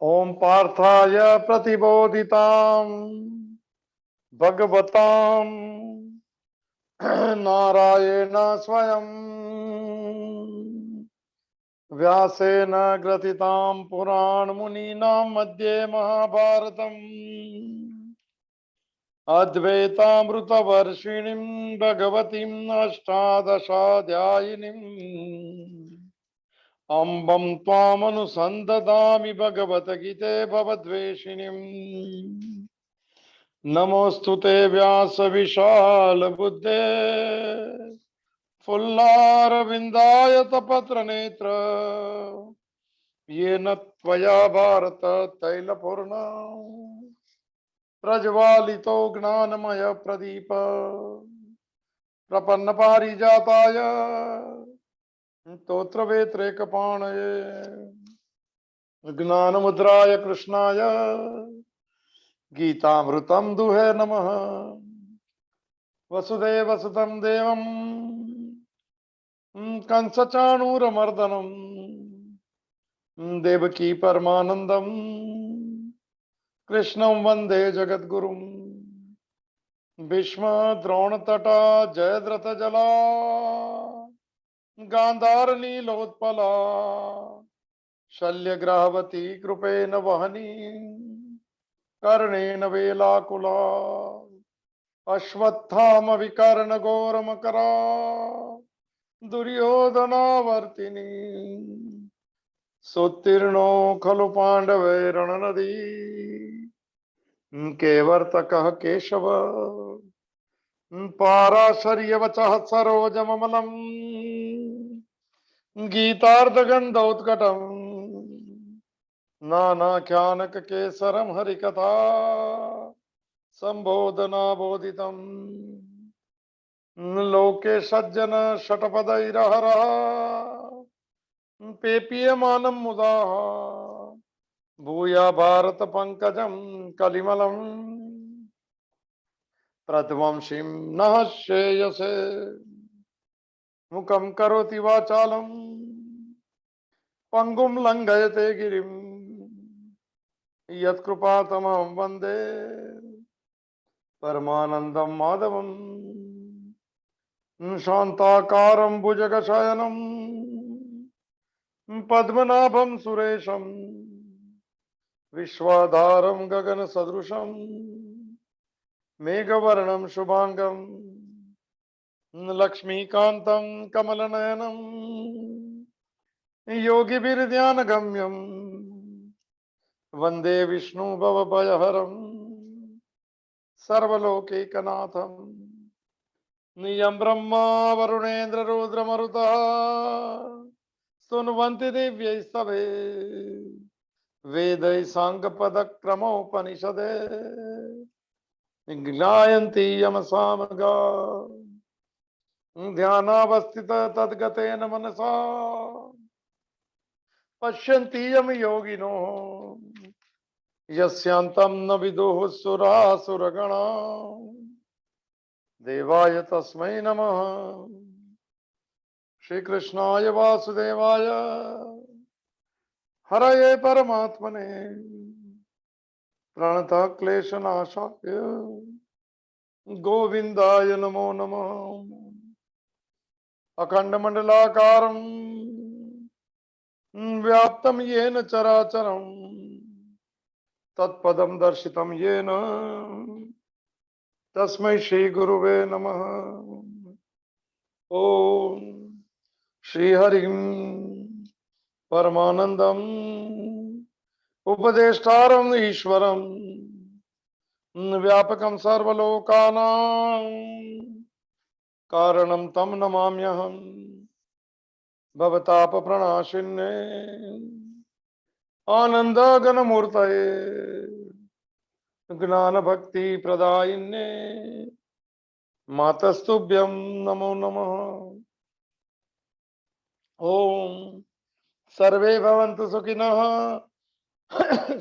ओम पार्थाय प्रतिबोधिताम् भगवतां नारायण स्वयं व्यासेन ग्रथितां पुराणमुनीनां मध्ये महाभारतम् अद्वैतामृतवर्षिणीं भगवतीम् अष्टादशाध्यायिनीम् अम्बं त्वामनुसन्दधामि भगवद्गीते भवद्वेषिणीम् नमोस्तुते व्यास विशाल बुद्धे फुल्लारविन्दायत पत्र नेत्र येन त्वया भारत तैलपूर्ण प्रज्वालितो ज्ञानमय प्रदीप प्रपन्न पारिजाताय स्तोत्रवेत्रैकपाणये ज्ञानमुद्राय कृष्णाय गीतामृतं दुहे नमः। वसुदेवसुतं देवं कंसचाणूरमर्दनं देवकी परमानन्दं कृष्णं वन्दे जगद्गुरुं। भीष्म द्रोणतटा जयद्रथजला गान्धारनीलोत्पला शल्यग्राहवती कृपेण वहनी कर्णेन वेलाकुला अश्वत्थाम विकर्ण घोरमकरा दुर्योधनावर्तिनी सोत्तीर्णो खलु पाण्डवैरणनदी केवर्तकः केशव पाराशर्यवचः सरोजममलम् गीतार्धगन्धोत्कटम् नानाख्यानककेसरं हरिकथा संबोधना बोधितम् लोके सज्जन शतपदैरहरः पेपीयमानं मुदा भूया भारत पंकजं कलिमलं प्रध्वंसीं नः श्रेयसे मुखं करोति वाचालं पंगुं लंघयते गिरिं यत्कृपातमं वन्दे परमानन्दं माधवम् शान्ताकारं भुजगशयनं पद्मनाभं सुरेशं विश्वाधारं गगनसदृशं मेघवर्णं शुभांगं लक्ष्मीकान्तं कमलनयनं योगिभिर्ध्यानगम्यं वन्दे विष्णु भवभयहरं सर्वलोकैकनाथं नियं ब्रह्मा वरुणेन्द्र रुद्रमरुतः स्तुन्वन्ति दिव्यैस्तवे वेदै साङ्गपदक्रमोपनिषदे ज्ञायन्ति यमसामगा ध्यानावस्थित तद्गतेन मनसा पश्यन्ति यम योगिनो यस्यान्तं न विदुः सुरासुरगणा देवाय तस्मै नमः। श्री कृष्णाय वासुदेवाय हरये परमात्मने प्रणतः क्लेशनाशाय गोविंदाय नमो नमः। अखंडमंडलाकारं व्याप्तं येन चराचरं तत्पदं दर्शितं येन तस्मै श्री गुरुवे नमः। ओम श्री हरिं परमानंदम उपदेष्टारम् ईश्वरं व्यापकं सर्वलोकानां कारणं तं नमाम्यहं। भवतापप्रणाशिन्ये आनन्दघनमूर्तये ज्ञानभक्तिप्रदायिन्ये मातस्तुभ्यं नमो नमः। ओम सर्वे भवन्तु सुखिनः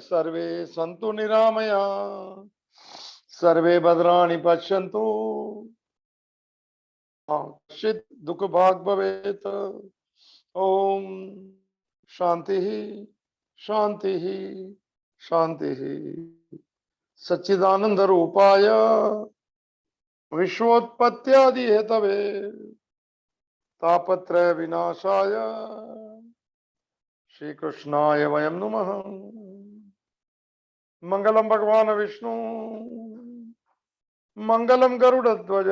सर्वे सन्तु निरामया सर्वे भद्राणि पश्यन्तु कश्चित् दुःख भाग् भवेत्। ओम शांति शांति शांति सच्चिदानंद रूपाय विश्वोत्पत्त्यादि हेतवे तापत्रय विनाशाय श्री कृष्णाय वयं नमः। मंगलम भगवान विष्णु मंगलम गरुड़ध्वज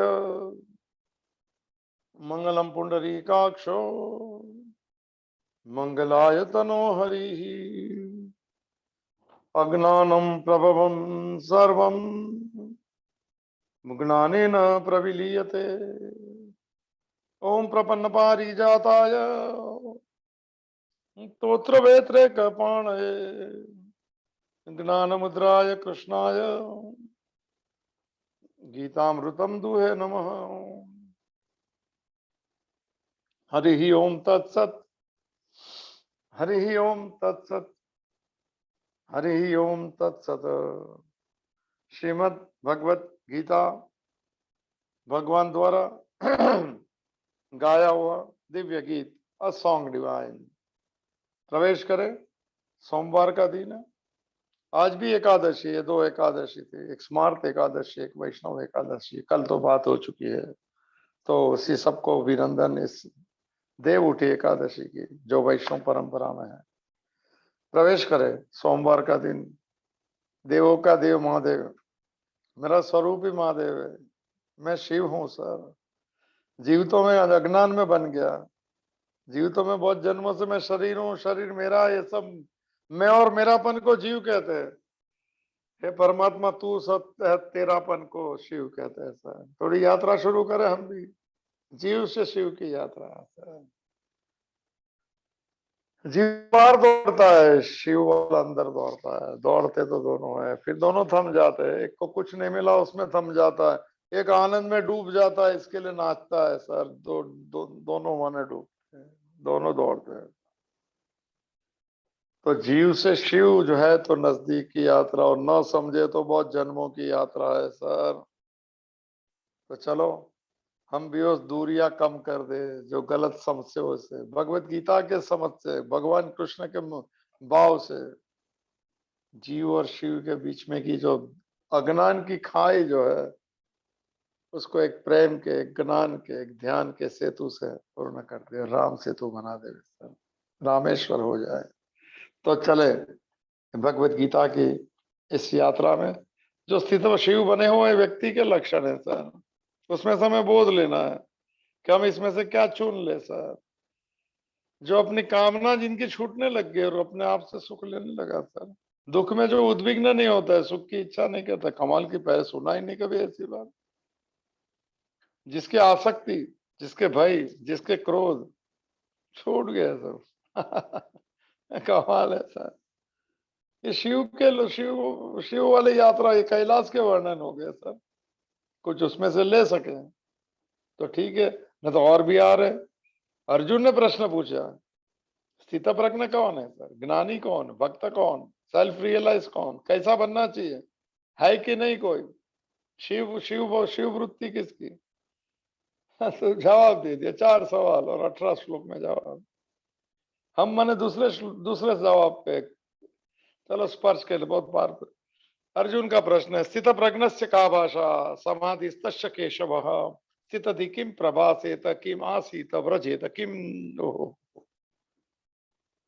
मंगलम पुंडरीकाक्षो मंगलाय तनो हरि। अज्ञानं प्रभवं सर्वं ज्ञानेन प्रविलीयते। ओम प्रपन्न पारिजाताय तोत्रवेत्रे कपाणये ज्ञानमुद्राय कृष्णाय गीतामृतं दुहे नमः। हरि ओम तत्सत् हरि ओम तत्सत् हरि ओम तत्सत्। श्रीमद् भगवत गीता भगवान द्वारा गाया हुआ दिव्य गीत, अ सॉन्ग डिवाइन। प्रवेश करें। सोमवार का दिन है। आज भी एकादशी है, दो एकादशी थी, एक स्मार्त एकादशी, एक वैष्णव एकादशी। कल तो बात हो चुकी है, तो उसी सबको अभिनंदन इस देव उठी एकादशी की, जो वैष्णव परंपरा में है। प्रवेश करें। सोमवार का दिन, देवों का देव महादेव, मेरा स्वरूप ही महादेव है। मैं शिव हूं सर। जीवितों में अज्ञान में बन गया। जीवितों में बहुत जन्मों से मैं शरीर हूँ, शरीर मेरा, ये सब मैं और मेरापन को जीव कहते हैं। हे परमात्मा तू सत्य है, तेरापन को शिव कहते हैं सर। थोड़ी यात्रा शुरू करें हम भी, जीव से शिव की यात्रा सर। जीव बाहर दौड़ता है, शिव वाला अंदर दौड़ता है। दौड़ते तो दोनों है, फिर दोनों थम जाते हैं। एक को कुछ नहीं मिला, उसमें थम जाता है। एक आनंद में डूब जाता है, इसके लिए नाचता है सर। दोनों माने डूबते हैं, दोनों दौड़ते हैं। तो जीव से शिव जो है तो नजदीक की यात्रा, और न समझे तो बहुत जन्मों की यात्रा है सर। तो चलो हम भी उस दूरियां कम कर दे जो गलत समझ से, उसे भगवत गीता के समझ से, भगवान कृष्ण के भाव से। जीव और शिव के बीच में की जो अज्ञान की खाई जो है, उसको एक प्रेम के, एक ज्ञान के, एक ध्यान के सेतु से पूर्ण कर दे, राम सेतु बना दे सर। रामेश्वर हो जाए। तो चले भगवत गीता की इस यात्रा में। जो स्थित शिव बने हुए व्यक्ति के लक्षण है सर, उसमें से हमें बोध लेना है कि हम इसमें से क्या चुन ले सर। जो अपनी कामना जिनकी छूटने लग गई और अपने आप से सुख लेने लगा सर। दुख में जो उद्विग्न नहीं होता है, सुख की इच्छा नहीं करता। कमाल की, पहले सुना ही नहीं कभी ऐसी बात। जिसकी आसक्ति, जिसके भय, जिसके क्रोध छूट गए सब। कमाल है सर। ये शिव के, शिव शिव वाली यात्रा, ये कैलाश के वर्णन हो गए सर। कुछ उसमें से ले सके तो ठीक है, न तो और भी आ रहे। अर्जुन ने प्रश्न पूछा, स्थित प्रज्ञ कौन है सर? ज्ञानी कौन? भक्त कौन? सेल्फ रियलाइज कौन? कैसा बनना चाहिए? है कि नहीं कोई? शिव शिव शिव वृत्ति किसकी? तो जवाब दे दिया, 4 सवाल और 18 श्लोक में जवाब। हम माने दूसरे जवाब पे चलो स्पर्श के लिए बहुत बार। अर्जुन का प्रश्न है, स्थित प्रज्ञस्य का भाषा समाधि केशव स्थित किम प्रभासेत किम आसीत व्रजेत किम।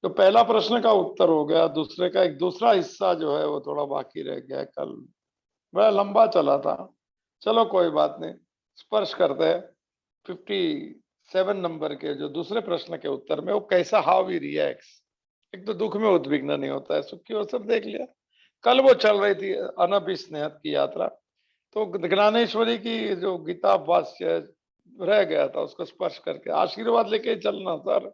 तो पहला प्रश्न का उत्तर हो गया। दूसरे का एक दूसरा हिस्सा जो है वो थोड़ा बाकी रह गया। कल बड़ा लंबा चला था, चलो कोई बात नहीं, स्पर्श करते हैं 57 नंबर के जो दूसरे प्रश्न के उत्तर में। वो कैसा, हाउ वी रिएक्ट्स। एक तो दुख में उद्विग्न नहीं होता है, सुख की वो सब देख लिया। कल वो चल रही थी अनभिस्नेहत की यात्रा, तो ज्ञानेश्वरी की जो गीता भाष्य रह गया था, उसको स्पर्श करके आशीर्वाद लेके चलना सर।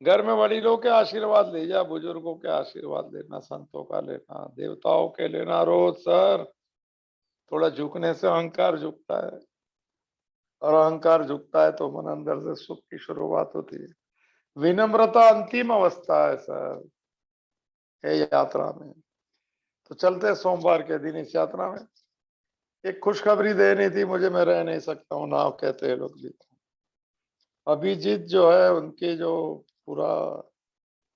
घर में वडीलों के आशीर्वाद ले जा, बुजुर्गों के आशीर्वाद लेना, संतों का लेना, देवताओं के लेना रोज सर। थोड़ा झुकने से अहंकार झुकता है, और अहंकार झुकता है तो मन अंदर से सुख की शुरुआत होती है। विनम्रता अंतिम अवस्था है सर ये यात्रा में। तो चलते हैं सोमवार के दिन इस यात्रा में। एक खुशखबरी देनी थी मुझे, मैं रह नहीं सकता हूँ, नाव कहते हैं लोग भी। अभिजीत जो है, उनके जो पूरा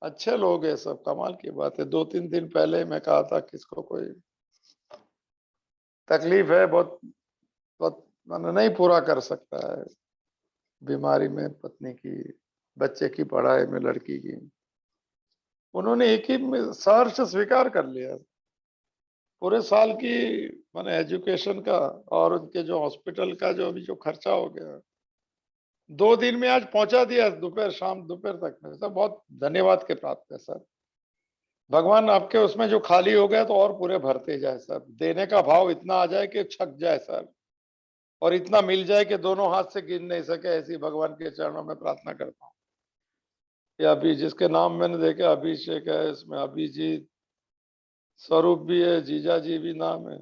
अच्छे लोग हैं सब, कमाल की बात है। 2-3 दिन पहले मैं कहा था किसको कोई तकलीफ है, बहुत बहुत माने नहीं पूरा कर सकता है, बीमारी में पत्नी की, बच्चे की पढ़ाई में लड़की की, उन्होंने एक ही में सहर्ष स्वीकार कर लिया। पूरे साल की माने एजुकेशन का और उनके जो हॉस्पिटल का जो अभी जो खर्चा हो गया, 2 दिन में आज पहुंचा दिया, दोपहर शाम दोपहर तक में। सर बहुत धन्यवाद के प्राप्त है सर। भगवान आपके उसमें जो खाली हो गया तो और पूरे भरते जाए सर, देने का भाव इतना आ जाए कि छक जाए सर, और इतना मिल जाए कि दोनों हाथ से गिन नहीं सके, ऐसी भगवान के चरणों में प्रार्थना करता हूँ। ये अभी जिसके नाम मैंने देखे अभिषेक है, इसमें अभिजीत, स्वरूप भी है, जीजा जी भी नाम है।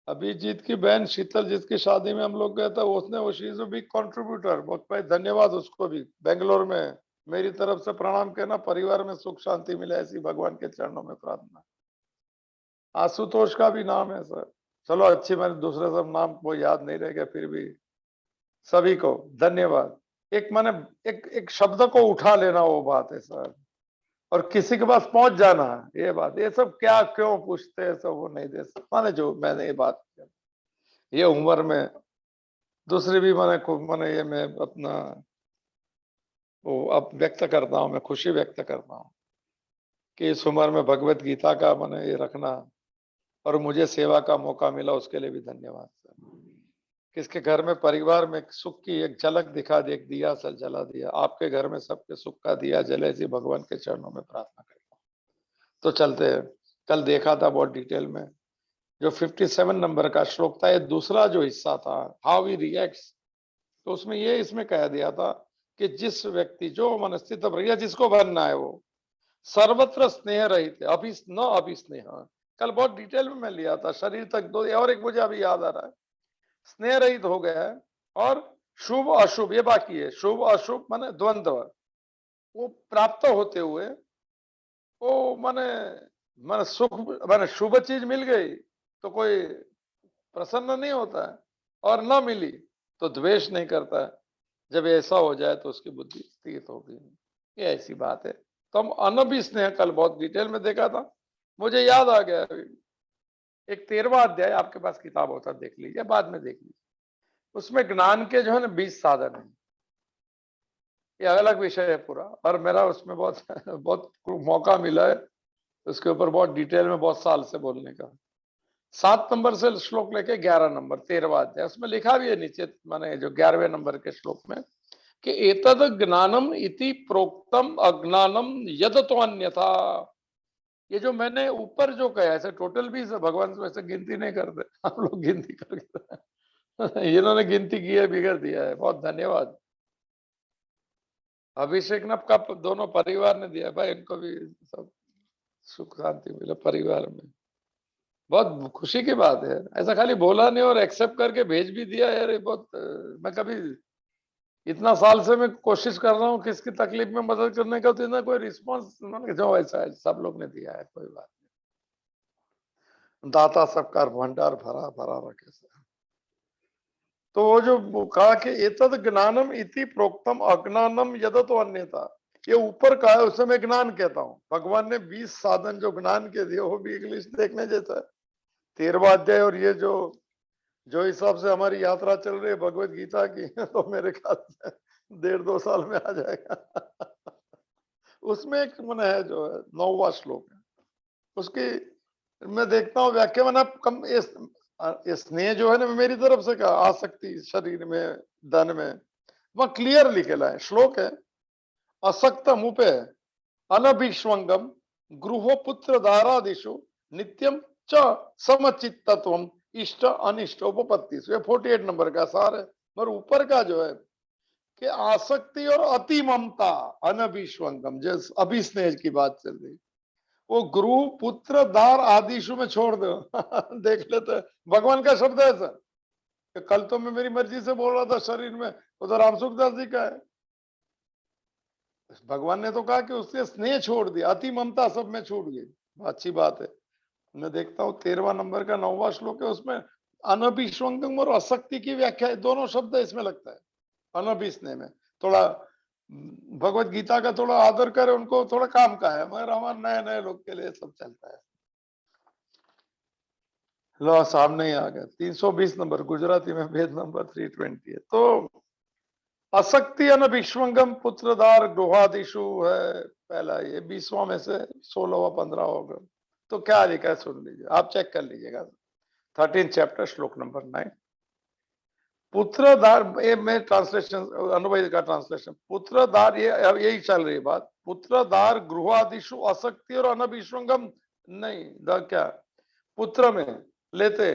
अभिजीत की बहन शीतल जिसकी शादी में हम लोग गए थे, उसने वो she is a big contributor, बहुत भाई धन्यवाद उसको भी, बेंगलोर में। मेरी तरफ से प्रणाम कहना, परिवार में सुख शांति मिले ऐसी भगवान के चरणों में प्रार्थना। आशुतोष का भी नाम है सर। चलो अच्छी, मैंने दूसरे सब नाम को याद नहीं रह गया, फिर भी सभी को धन्यवाद। एक मैंने एक एक शब्द को उठा लेना वो बात है सर, और किसी के पास पहुंच जाना है, ये बात। ये सब क्या क्यों पूछते हैं सब, वो नहीं दे सकता माने, जो मैंने ये बात ये उम्र में दूसरी भी मैंने खूब मैंने ये मैं अपना वो अब व्यक्त करता हूँ, मैं खुशी व्यक्त करता हूँ कि इस उम्र में भगवत गीता का मैंने ये रखना और मुझे सेवा का मौका मिला, उसके लिए भी धन्यवाद सर। किसके घर में परिवार में सुख की एक झलक दिखा दे, एक दिया सल जला दिया, आपके घर में सबके सुख का दिया जले, ऐसी भगवान के चरणों में प्रार्थना करता हूँ। तो चलते हैं, कल देखा था बहुत डिटेल में, जो 57 नंबर का श्लोक था, ये दूसरा जो हिस्सा था, हाउ ही रिएक्ट्स, तो उसमें ये इसमें कह दिया था कि जिस व्यक्ति जो मनस्थित या जिसको बनना है वो सर्वत्र स्नेह रहित है, न अभिस्नेह। कल बहुत डिटेल में मैं लिया था, शरीर तक दो, और एक मुझे अभी याद आ रहा है, स्नेह रहित हो गया है। और शुभ अशुभ ये बाकी है, शुभ अशुभ माने द्वंद्व वो प्राप्त होते हुए वो माने माने सुख माने शुभ चीज मिल गई तो कोई प्रसन्न नहीं होता है, और न मिली तो द्वेष नहीं करता है। जब ऐसा हो जाए तो उसकी बुद्धि स्थिर होगी, ये ऐसी बात है। तो हम अनभिस्नेह कल बहुत डिटेल में देखा था, मुझे याद आ गया अभी। एक 13वां अध्याय आपके पास किताब होता देख लीजिए, बाद में देख लीजिए, उसमें ज्ञान के जो है ना 20 साधन है, ये अलग विषय है पूरा, और मेरा उसमें बहुत बहुत मौका मिला है उसके ऊपर बहुत डिटेल में बहुत साल से बोलने का। 7 नंबर से श्लोक लेके 11 नंबर 13वां अध्याय, उसमें लिखा भी है नीचे माने जो 11वें नंबर के श्लोक में कि एतद ज्ञानम इति प्रोक्तम अज्ञानम यद तो अन्यथा। ये जो मैंने ऊपर जो कहा ऐसे टोटल भी भगवान वैसे गिनती नहीं करते, हम लोग गिनती करके इन्होंने गिनती की है, बिगड़ दिया है, बहुत धन्यवाद। अभिषेक ने कब दोनों परिवार ने दिया भाई, इनको भी सब सुख शांति मिले परिवार में, बहुत खुशी की बात है। ऐसा खाली बोला नहीं और एक्सेप्ट करके भेज भी दिया यार, ये बहुत मैं कभी इतना साल से मैं कोशिश कर रहा हूँ किसकी तकलीफ में मदद करने का, तो इतना कोई रिस्पॉन्स जो ऐसा है सब लोग ने दिया है, कोई बात नहीं, दाता सबका भंडार भरा भरा रखे से। तो वो जो कहा कि एतद ज्ञानम इति प्रोक्तम अज्ञानम यद तो अन्यथा, ये ऊपर का है उसे मैं ज्ञान कहता हूँ। भगवान ने 20 साधन जो ज्ञान के दिए वो भी इंग्लिश देखने जैसा है। 13वां अध्याय, और ये जो जो हिसाब से हमारी यात्रा चल रही है भगवत गीता की तो मेरे ख्याल से 1.5-2 साल में आ जाएगा उसमें एक मन है जो है 9वां श्लोक है, उसकी मैं देखता हूँ व्याख्या में कम ये स्नेह जो है ना मेरी तरफ से कहा, आसक्ति शरीर में धन में, वह क्लियर लिखेला है श्लोक है, असक्तम उपे अनभिष्वंगम गृहो पुत्र दारादिशु नित्यम च समचित्तत्वम इष्ट अनिष्ट उपपत्ति, 48 नंबर का सार है। मगर ऊपर का जो है कि आसक्ति और अति ममता अनभिष्वंगम, जैसे अभिस्नेह की बात चल रही, वो गुरु पुत्र दार आदिशु में छोड़ दो देख लेते, भगवान का शब्द है सर। कल तो मैं मेरी मर्जी से बोल रहा था शरीर में, वो तो राम सुखदास जी का है। भगवान ने तो कहा कि उससे स्नेह छोड़ दिया, अति ममता सब में छूट गई, अच्छी बात है। मैं देखता हूँ 13वां नंबर का 9वां श्लोक है, उसमें अनभिष्वंगम और असक्ति की व्याख्या दोनों शब्द इसमें लगता है। अनभिस्नेह में थोड़ा भगवत गीता का थोड़ा आदर करे, उनको थोड़ा काम का है, मगर हमारे नए नए लोग के लिए सब चलता है। लो सामने ही आ गया 320 नंबर, गुजराती में भेद नंबर 320 है। तो अशक्ति विश्वंगम पुत्रदार गुहादिशु है पहला, ये 20वां में से 16वां 15 होगा। तो क्या लिखा है सुन लीजिए, आप चेक कर लीजिएगा। 13 चैप्टर श्लोक नंबर 9। पुत्रदार, ये मैं ट्रांसलेशन, अनुभव का ट्रांसलेशन, पुत्रदार, ये यही चल रही बात। पुत्रदार गृहादिशु अशक्ति और अनभिश्वंगम नहीं, द क्या पुत्र में लेते,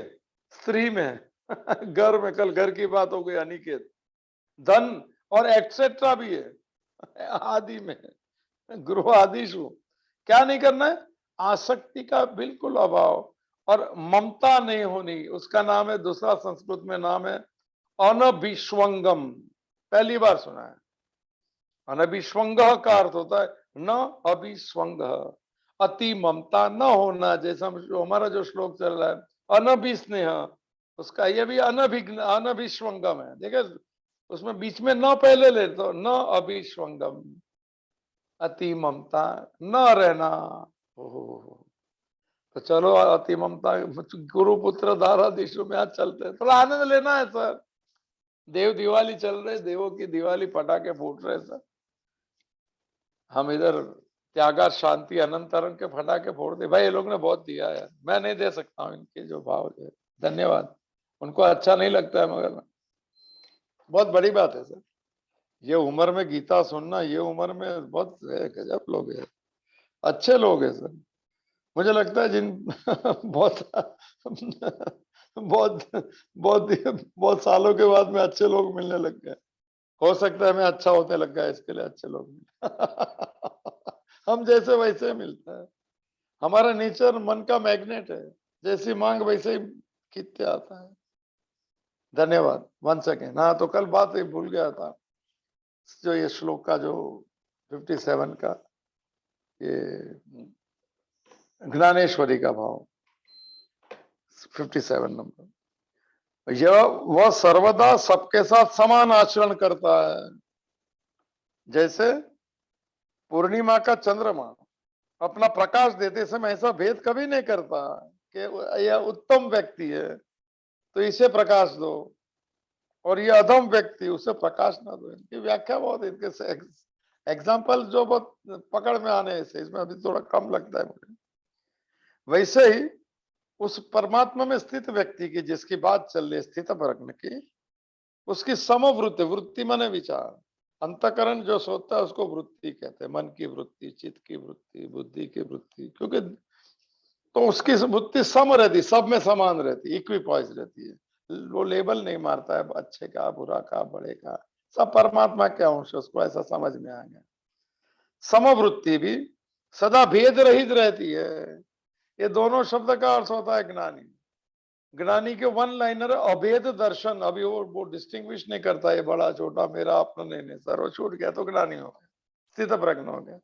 स्त्री में घर में, कल घर की बात हो गई अनिकेत, धन और एक्सेट्रा भी है आदि में, गृह आदिशु। क्या नहीं करना है? आसक्ति का बिल्कुल अभाव और ममता नहीं होनी, उसका नाम है, दूसरा संस्कृत में नाम है अनभिश्वंगम। पहली बार सुना है। अनभिश्वंग का अर्थ होता है न अभिस्वंग, अति ममता न होना। जैसा हमारा जो श्लोक चल रहा है अनभिस्नेह, उसका ये भी अनभिश्वंगम है। देखिए उसमें बीच में न पहले ले तो न अभिश्वंगम, अति ममता न रहना। ओहो, तो चलो अति ममता, गुरु पुत्र धारा दिशु में आज चलते हैं, थोड़ा आनंद लेना है सर। देव दिवाली चल रहे, देवों की दिवाली, पटाखे फूट रहे सर। हम इधर त्यागा शांति अनंतरम के फटाके फोड़ दे। भाई ये लोग ने बहुत दिया है, मैं नहीं दे सकता हूँ इनके जो भाव है। धन्यवाद। उनको अच्छा नहीं लगता है, मगर बहुत बड़ी बात है सर। ये उम्र में गीता सुनना, ये उम्र में बहुत गजब लोग हैं, अच्छे लोग हैं सर। मुझे लगता है जिन बहुत बहुत बहुत बहुत सालों के बाद में अच्छे लोग मिलने लग गए। हो सकता है मैं अच्छा होने लग गया, इसके लिए अच्छे लोग हम जैसे वैसे मिलता है। हमारा नेचर मन का मैग्नेट है, जैसी मांग वैसे ही खींचते आता है। धन्यवाद वन सेकेंड। हाँ, तो कल बात ही भूल गया था, जो ये श्लोक का जो 57 का, ये ज्ञानेश्वरी का भाव 57 नंबर। यह वह सर्वदा सबके साथ समान आचरण करता है, जैसे पूर्णिमा का चंद्रमा अपना प्रकाश देते समय ऐसा भेद कभी नहीं करता कि यह उत्तम व्यक्ति है तो इसे प्रकाश दो, और ये अधम व्यक्ति उसे प्रकाश ना दो। इनकी व्याख्या बहुत, इनके एग्जाम्पल जो बहुत पकड़ में आने से, इसमें अभी थोड़ा कम लगता है मुझे। वैसे ही उस परमात्मा में स्थित व्यक्ति की, जिसकी बात चल रही है स्थित प्रज्ञ की, उसकी समवृत्ति, वृत्ति माने विचार, अंतकरण जो सोचता है उसको वृत्ति कहते हैं। मन की वृत्ति, चित्त की वृत्ति, बुद्धि की वृत्ति, क्योंकि तो उसकी वृत्ति सम रहती, सब में समान रहती, इक्विपॉइस रहती है। वो लेबल नहीं मारता है अच्छे का, बुरा का, बड़े का, सब परमात्मा के अंश, उसको ऐसा समझ में आ गया। समवृत्ति भी सदा भेद रहित रहती है। ये दोनों शब्द का अर्थ होता है ज्ञानी। ज्ञानी के वन लाइनर अभेद दर्शन, अभी वो डिस्टिंग्विश नहीं करता ये बड़ा छोटा, मेरा अपना, नहीं सर, वो छूट गया तो ज्ञानी हो गया, स्थित प्रज्ञ हो गया।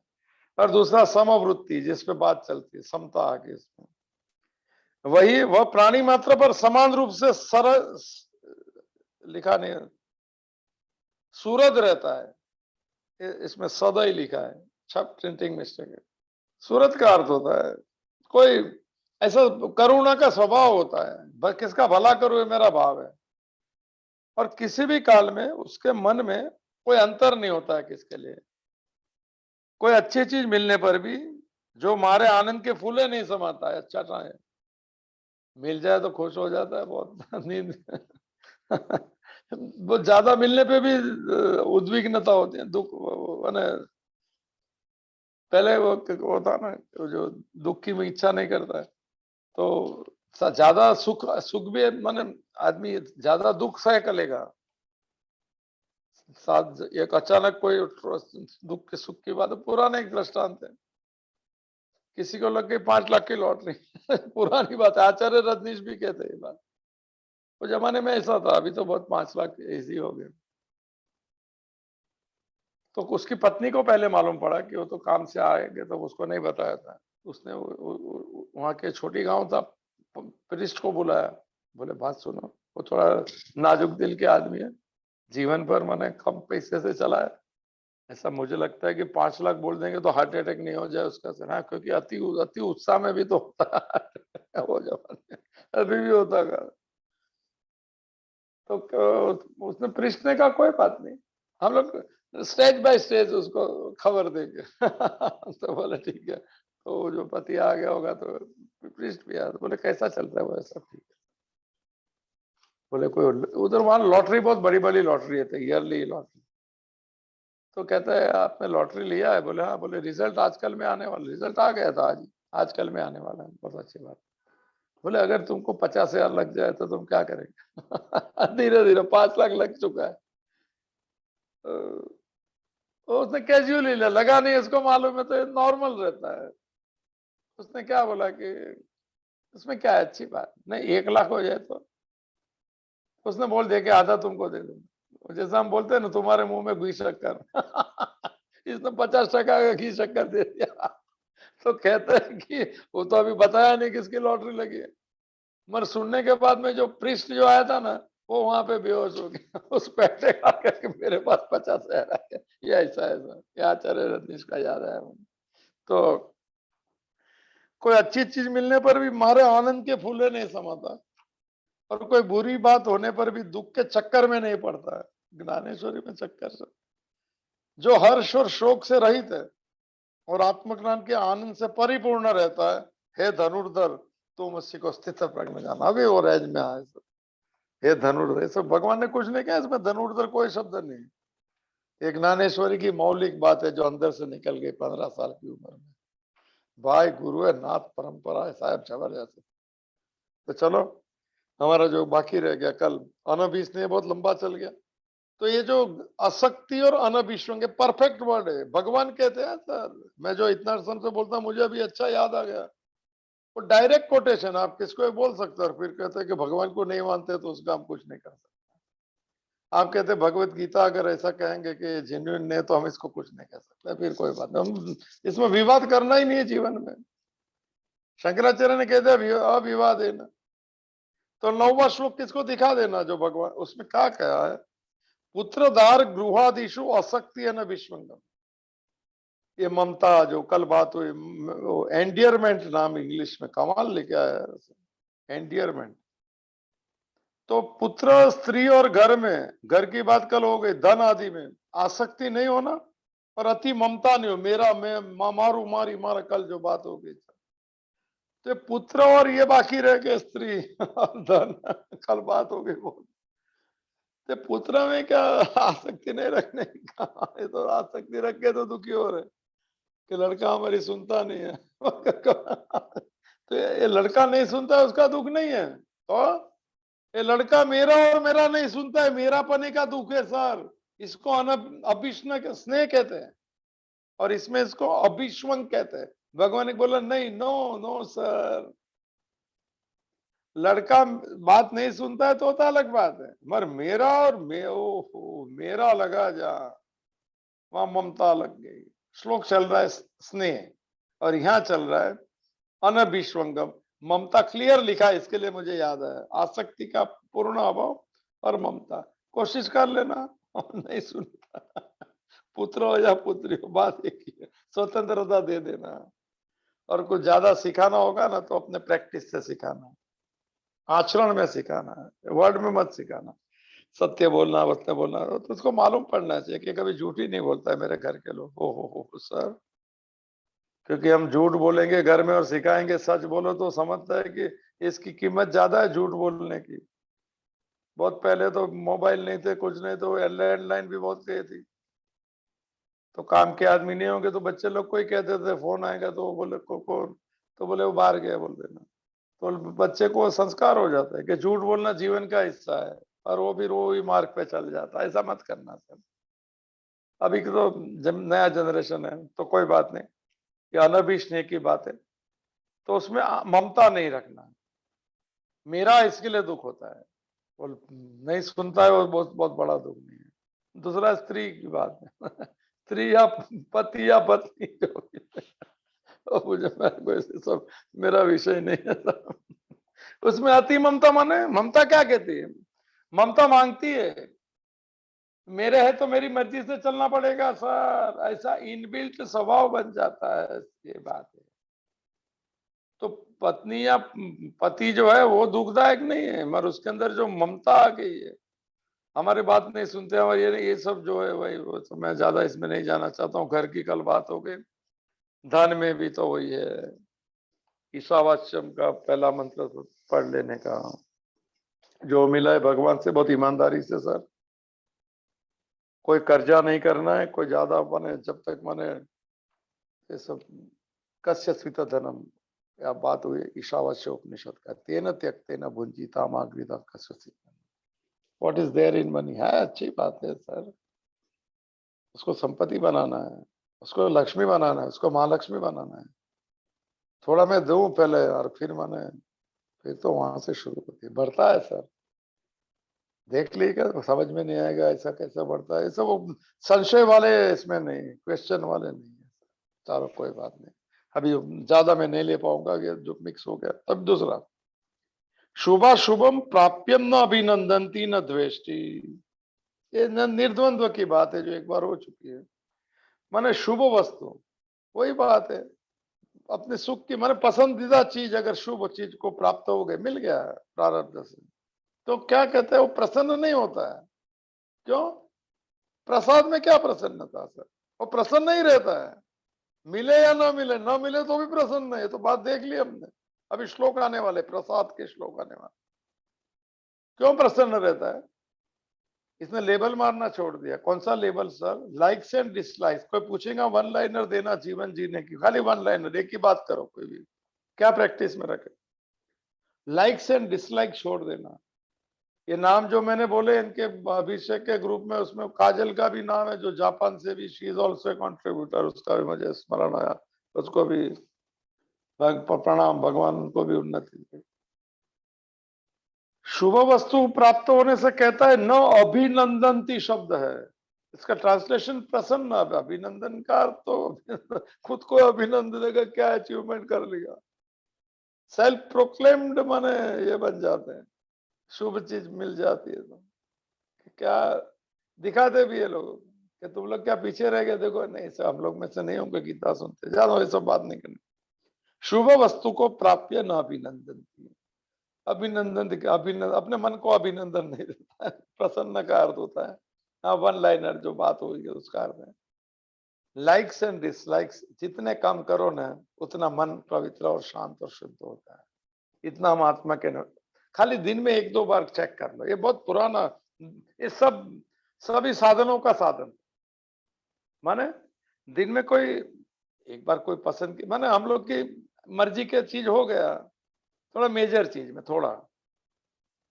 और दूसरा समवृत्ति, जिसपे बात चलती है, समता आ गई इसमें। वही वह प्राणी मात्र पर समान रूप से सर, लिखा नहीं, सूरज रहता है, इसमें सदा ही लिखा है, छप प्रिंटिंग मिस्टेक है। सूरज का अर्थ होता है कोई ऐसा करुणा का स्वभाव होता है, किसका भला करो ये मेरा भाव है, और किसी भी काल में उसके मन में कोई अंतर नहीं होता है किसके लिए। कोई अच्छी चीज मिलने पर भी जो मारे आनंद के फूले नहीं समाता है, अच्छा चाहे मिल जाए तो खुश हो जाता है बहुत नींद वो ज्यादा मिलने पे भी उद्विग्नता होती है, दुख, माने पहले वो था ना, जो दुख की में इच्छा नहीं करता है, तो ज्यादा सुख, सुख भी माने आदमी ज्यादा दुख सह कर लेगा, साथ एक अचानक कोई दुख के सुख की बात है। पुराना एक दृष्टांत है, किसी को लग गई 5 लाख की लॉटरी पुरानी बात है, आचार्य रजनीश भी कहते हैं ये बात। वो जमाने में ऐसा था, अभी तो बहुत 5 लाख ऐसी हो गए। तो उसकी पत्नी को पहले मालूम पड़ा कि वो तो काम से आएंगे, तो उसको नहीं बताया था। उसने वहां के छोटी गांव था, प्रिस्ट को बुलाया, बोले बात सुनो, वो थोड़ा नाजुक दिल के आदमी है, जीवन भर मैंने कम पैसे से चला है, ऐसा मुझे लगता है कि 5 लाख बोल देंगे तो हार्ट अटैक नहीं हो जाए उसका सर। हाँ, क्योंकि अति अति उत्साह में भी तो होता है वो जमाने अभी भी होता है। तो उसने पूछने का कोई बात नहीं, हम लोग स्टेज बाय स्टेज उसको खबर देंगे तो बोले ठीक है। तो जो पति आ गया होगा तो पृष्ठ भी आया, तो बोले कैसा चल रहा है, वो सब ठीक है। बोले कोई उधर वहां लॉटरी बहुत बड़ी बड़ी लॉटरी है, ईयरली लॉटरी। तो कहता है आपने लॉटरी लिया है? बोले हाँ। बोले रिजल्ट आजकल में आने वाला, रिजल्ट आ गया था आज, आजकल में आने वाला है, बहुत अच्छी बात। बोले अगर तुमको 50,000 लग जाए तो तुम क्या करेंगे धीरे धीरे 5 लाख लग चुका है। तो उसने कैजुअली लिया, लगा नहीं, उसको मालूम है तो नॉर्मल रहता है। उसने क्या बोला कि उसमें क्या है, अच्छी बात नहीं, 1 लाख हो जाए तो। उसने बोल दिया कि आधा तुमको दे दूंगा, जैसा हम बोलते हैं ना तुम्हारे मुंह में घी शक्कर इसने 50% का घी शक्कर दे दिया तो कहते हैं कि वो तो अभी बताया नहीं किसकी लॉटरी लगी है, मगर सुनने के बाद में जो पृष्ठ जो आया था ना, वो वहां पे बेहोश हो गया उस पैसे खा करके मेरे पास 50,000 आ गया, ये ऐसा ऐसा, ये आचार्य रत्नेश का याद आया मुझे। तो कोई अच्छी चीज मिलने पर भी मारे आनंद के फूले नहीं समाता, और कोई बुरी बात होने पर भी दुख के चक्कर में नहीं पड़ता है। ज्ञानेश्वरी में चक्कर से जो हर्ष और शोक से रहित है और आत्मज्ञान के आनंद से परिपूर्ण रहता है, हे धनुर्धर तुम उसी को स्थित प्रज्ञ जाना। अभी वो रेंज में आए सब, हे धनुर्धर, ये सब भगवान ने कुछ नहीं कहा इसमें, धनुर्धर कोई शब्द नहीं। एक ज्ञानेश्वरी की मौलिक बात है जो अंदर से निकल गई 15 साल की उम्र में। भाई गुरु है, नाथ परंपरा है साहब, जबरदस्त। तो चलो हमारा जो बाकी रह गया कल, अनभिष्णेय बहुत लंबा चल गया। तो ये जो आसक्ति और अनभिष्वंग परफेक्ट वर्ड है, भगवान कहते हैं सर। मैं जो इतना समय से बोलता हूँ मुझे अभी अच्छा याद आ गया, वो डायरेक्ट कोटेशन, आप किसको भी बोल सकते हो और फिर कहते हैं कि भगवान को नहीं मानते तो उसका हम कुछ नहीं कर सकते। आप कहते हैं भगवत गीता अगर ऐसा कहेंगे कि जेन्युइन नहीं तो हम इसको कुछ नहीं कह सकते, फिर कोई बात नहीं, हम इसमें विवाद करना ही नहीं है जीवन में। शंकराचार्य ने कह दिया अविवाद है ना। तो 9वां श्लोक किसको दिखा देना जो भगवान उसमें क्या कहा है, पुत्रदार गृहादिशु आसक्ति न विश्वंगम। ये ममता जो कल बात हुई, एंडियरमेंट नाम इंग्लिश में कमाल लिखा है, एंडियरमेंट। तो पुत्र स्त्री और घर में, घर की बात कल हो गई, धन आदि में आसक्ति नहीं होना और अति ममता नहीं हो, मेरा मैं मारू मारी मारा, कल जो बात हो गई। तो पुत्र और ये बाकी रह गए, स्त्री और धन कल बात हो गई बहुत। तो पुत्र में क्या आसक्ति नहीं रखने का, ये तो आसक्ति रख के तो दुखी हो रहे कि लड़का हमारी सुनता नहीं है तो ये लड़का नहीं सुनता है उसका दुख नहीं है, तो ये लड़का मेरा और मेरा नहीं सुनता है, मेरा पने का दुख है सर। इसको अभिष्ण स्नेह कहते हैं और इसमें इसको अभिष्वंग कहते हैं। भगवान ने बोला नहीं, नो नो सर, लड़का बात नहीं सुनता है तो अलग बात है, मगर मेरा और ओहो मेरा लगा जा, वहां ममता लग गई। श्लोक चल रहा है स्नेह और यहाँ चल रहा है अनभिष्वंगम। ममता क्लियर लिखा है, इसके लिए मुझे याद है, आसक्ति का पूर्ण अभाव और ममता। कोशिश कर लेना नहीं सुनता पुत्र हो या पुत्री हो, बात एक ही है, स्वतंत्रता दे देना। और कुछ ज्यादा सिखाना होगा ना तो अपने प्रैक्टिस से सिखाना, आचरण में सिखाना है, वर्ड में मत सिखाना। सत्य बोलना, वत्य बोलना, तो उसको मालूम पड़ना चाहिए कि कभी झूठ ही नहीं बोलता है मेरे घर के लोग। हो सर, क्योंकि हम झूठ बोलेंगे घर में और सिखाएंगे सच बोलो तो समझता है कि इसकी कीमत ज्यादा है झूठ बोलने की। बहुत पहले तो मोबाइल नहीं थे, कुछ नहीं, तो लैंडलाइन भी बहुत गई थी, तो काम के आदमी नहीं होंगे तो बच्चे लोग को ही कहते थे फोन आएगा तो बोले कौन, तो बोले वो बाहर गया बोल देना। तो बच्चे को संस्कार हो जाता है कि झूठ बोलना जीवन का हिस्सा है, और वो भी वो ही मार्ग पे चल जाता है। ऐसा मत करना सर। अभी तो जब नया जनरेशन है तो कोई बात नहीं, ये अनभिष्णेय की बात है, तो उसमें ममता नहीं रखना। मेरा इसके लिए दुख होता है, वो नहीं सुनता है, वो बहुत बहुत बड़ा दुख नहीं है। दूसरा स्त्री की बात है स्त्री या पति या पत्नी जो भी है, मुझे कोई सब मेरा विषय नहीं है उसमें अति ममता माने, ममता क्या कहती है, ममता मांगती है मेरे है तो मेरी मर्जी से चलना पड़ेगा सर, ऐसा इनबिल्ट स्वभाव बन जाता है, ये बात है। तो पत्नी या पति जो है वो दुखदायक नहीं है, मगर उसके अंदर जो ममता आ गई है, हमारी बात नहीं सुनते, और ये सब जो है भाई, वो तो मैं ज्यादा इसमें नहीं जाना चाहता हूँ, घर की कल बात हो गई। धन में भी तो वही है, ईशावास्यम का पहला मंत्र तो पढ़ लेने का, जो मिला है भगवान से बहुत ईमानदारी से सर, कोई कर्जा नहीं करना है, कोई ज्यादा माने जब तक माने ये सब कस्य स्वित धनम, या बात हुई ईशावास्य उपनिषद का, तेन त्यक्तेन भुंजीता मागृता कस्य, what is there in money, है अच्छी बात है सर, उसको संपत्ति बनाना है, उसको लक्ष्मी बनाना है, उसको महालक्ष्मी बनाना है। थोड़ा मैं दूं पहले और फिर मैंने, फिर तो वहां से शुरू होती है, बढ़ता है सर, देख लीजिएगा तो समझ में नहीं आएगा ऐसा कैसा बढ़ता है, सब संशय वाले इसमें नहीं, क्वेश्चन वाले नहीं है। चलो कोई बात नहीं, अभी ज्यादा मैं नहीं ले पाऊंगा, ये जो मिक्स हो गया। तब दूसरा, शुभा शुभम प्राप्यम न अभिनंदनती न द्वेष्टि, ये निर्द्वंद्व की बात है जो एक बार हो चुकी है। माने शुभ वस्तु वही बात है, अपने सुख की माने पसंदीदा चीज, अगर शुभ चीज को प्राप्त हो गए, मिल गया प्रारब्ध से, तो क्या कहते हैं, वो प्रसन्न नहीं होता है। क्यों? प्रसाद में क्या प्रसन्नता सर, वो प्रसन्न नहीं रहता है, मिले या ना मिले, ना मिले तो भी प्रसन्न है, तो बात देख ली हमने। अभी श्लोक आने वाले, प्रसाद के श्लोक आने वाले, क्यों प्रसन्न रहता है? इसने लेबल मारना छोड़ दिया। कौन सा label sir? Likes and dislikes. कोई पूछेगा वन लाइनर देना जीवन जीने की, खाली वन लाइनर, एक ही बात करो, कोई भी क्या प्रैक्टिस में रखे, लाइक्स एंड डिसलाइक छोड़ देना। ये नाम जो मैंने बोले इनके अभिषेक के ग्रुप में, उसमें काजल का भी नाम है, जो जापान से भी, शी इज ऑल्सो कंट्रीब्यूटर, उसका भी मुझे स्मरण आया, उसको भी प्रणाम, भगवान को भी उन्नति दे। शुभ वस्तु प्राप्त होने से कहता है न अभिनंदनती शब्द है, इसका ट्रांसलेशन प्रसन्न, अभिनंदन का अर्थ तो खुद को अभिनंदन का क्या अचीवमेंट कर लिया, सेल्फ प्रोक्लेम्ड माने ये बन जाते हैं, शुभ चीज मिल जाती है तो क्या दिखाते भी है लोगों को कि तुम लोग क्या पीछे रह गए, देखो नहीं सर, हम लोग में से नहीं होंगे गीता सुनते, ज्यादा ये सब बात नहीं करनी। शुभ वस्तु को प्राप्य न अभिनंदन की, अभिनंदन अपने मन को अभिनंदन नहीं देता है, प्रसन्न का अर्थ होता है। हाँ, वन लाइनर जो बात होगी उसका अर्थ है लाइक्स एंड डिसलाइक्स, जितने कम करो ना उतना मन पवित्र और शांत और शुद्ध होता है। इतना हम आत्मा के न, खाली दिन में एक दो बार चेक कर लो, ये बहुत पुराना, ये सब सभी साधनों का साधन, माने दिन में कोई एक बार कोई पसंद की, माने हम लोग की मर्जी के चीज हो गया, थोड़ा मेजर चीज में थोड़ा,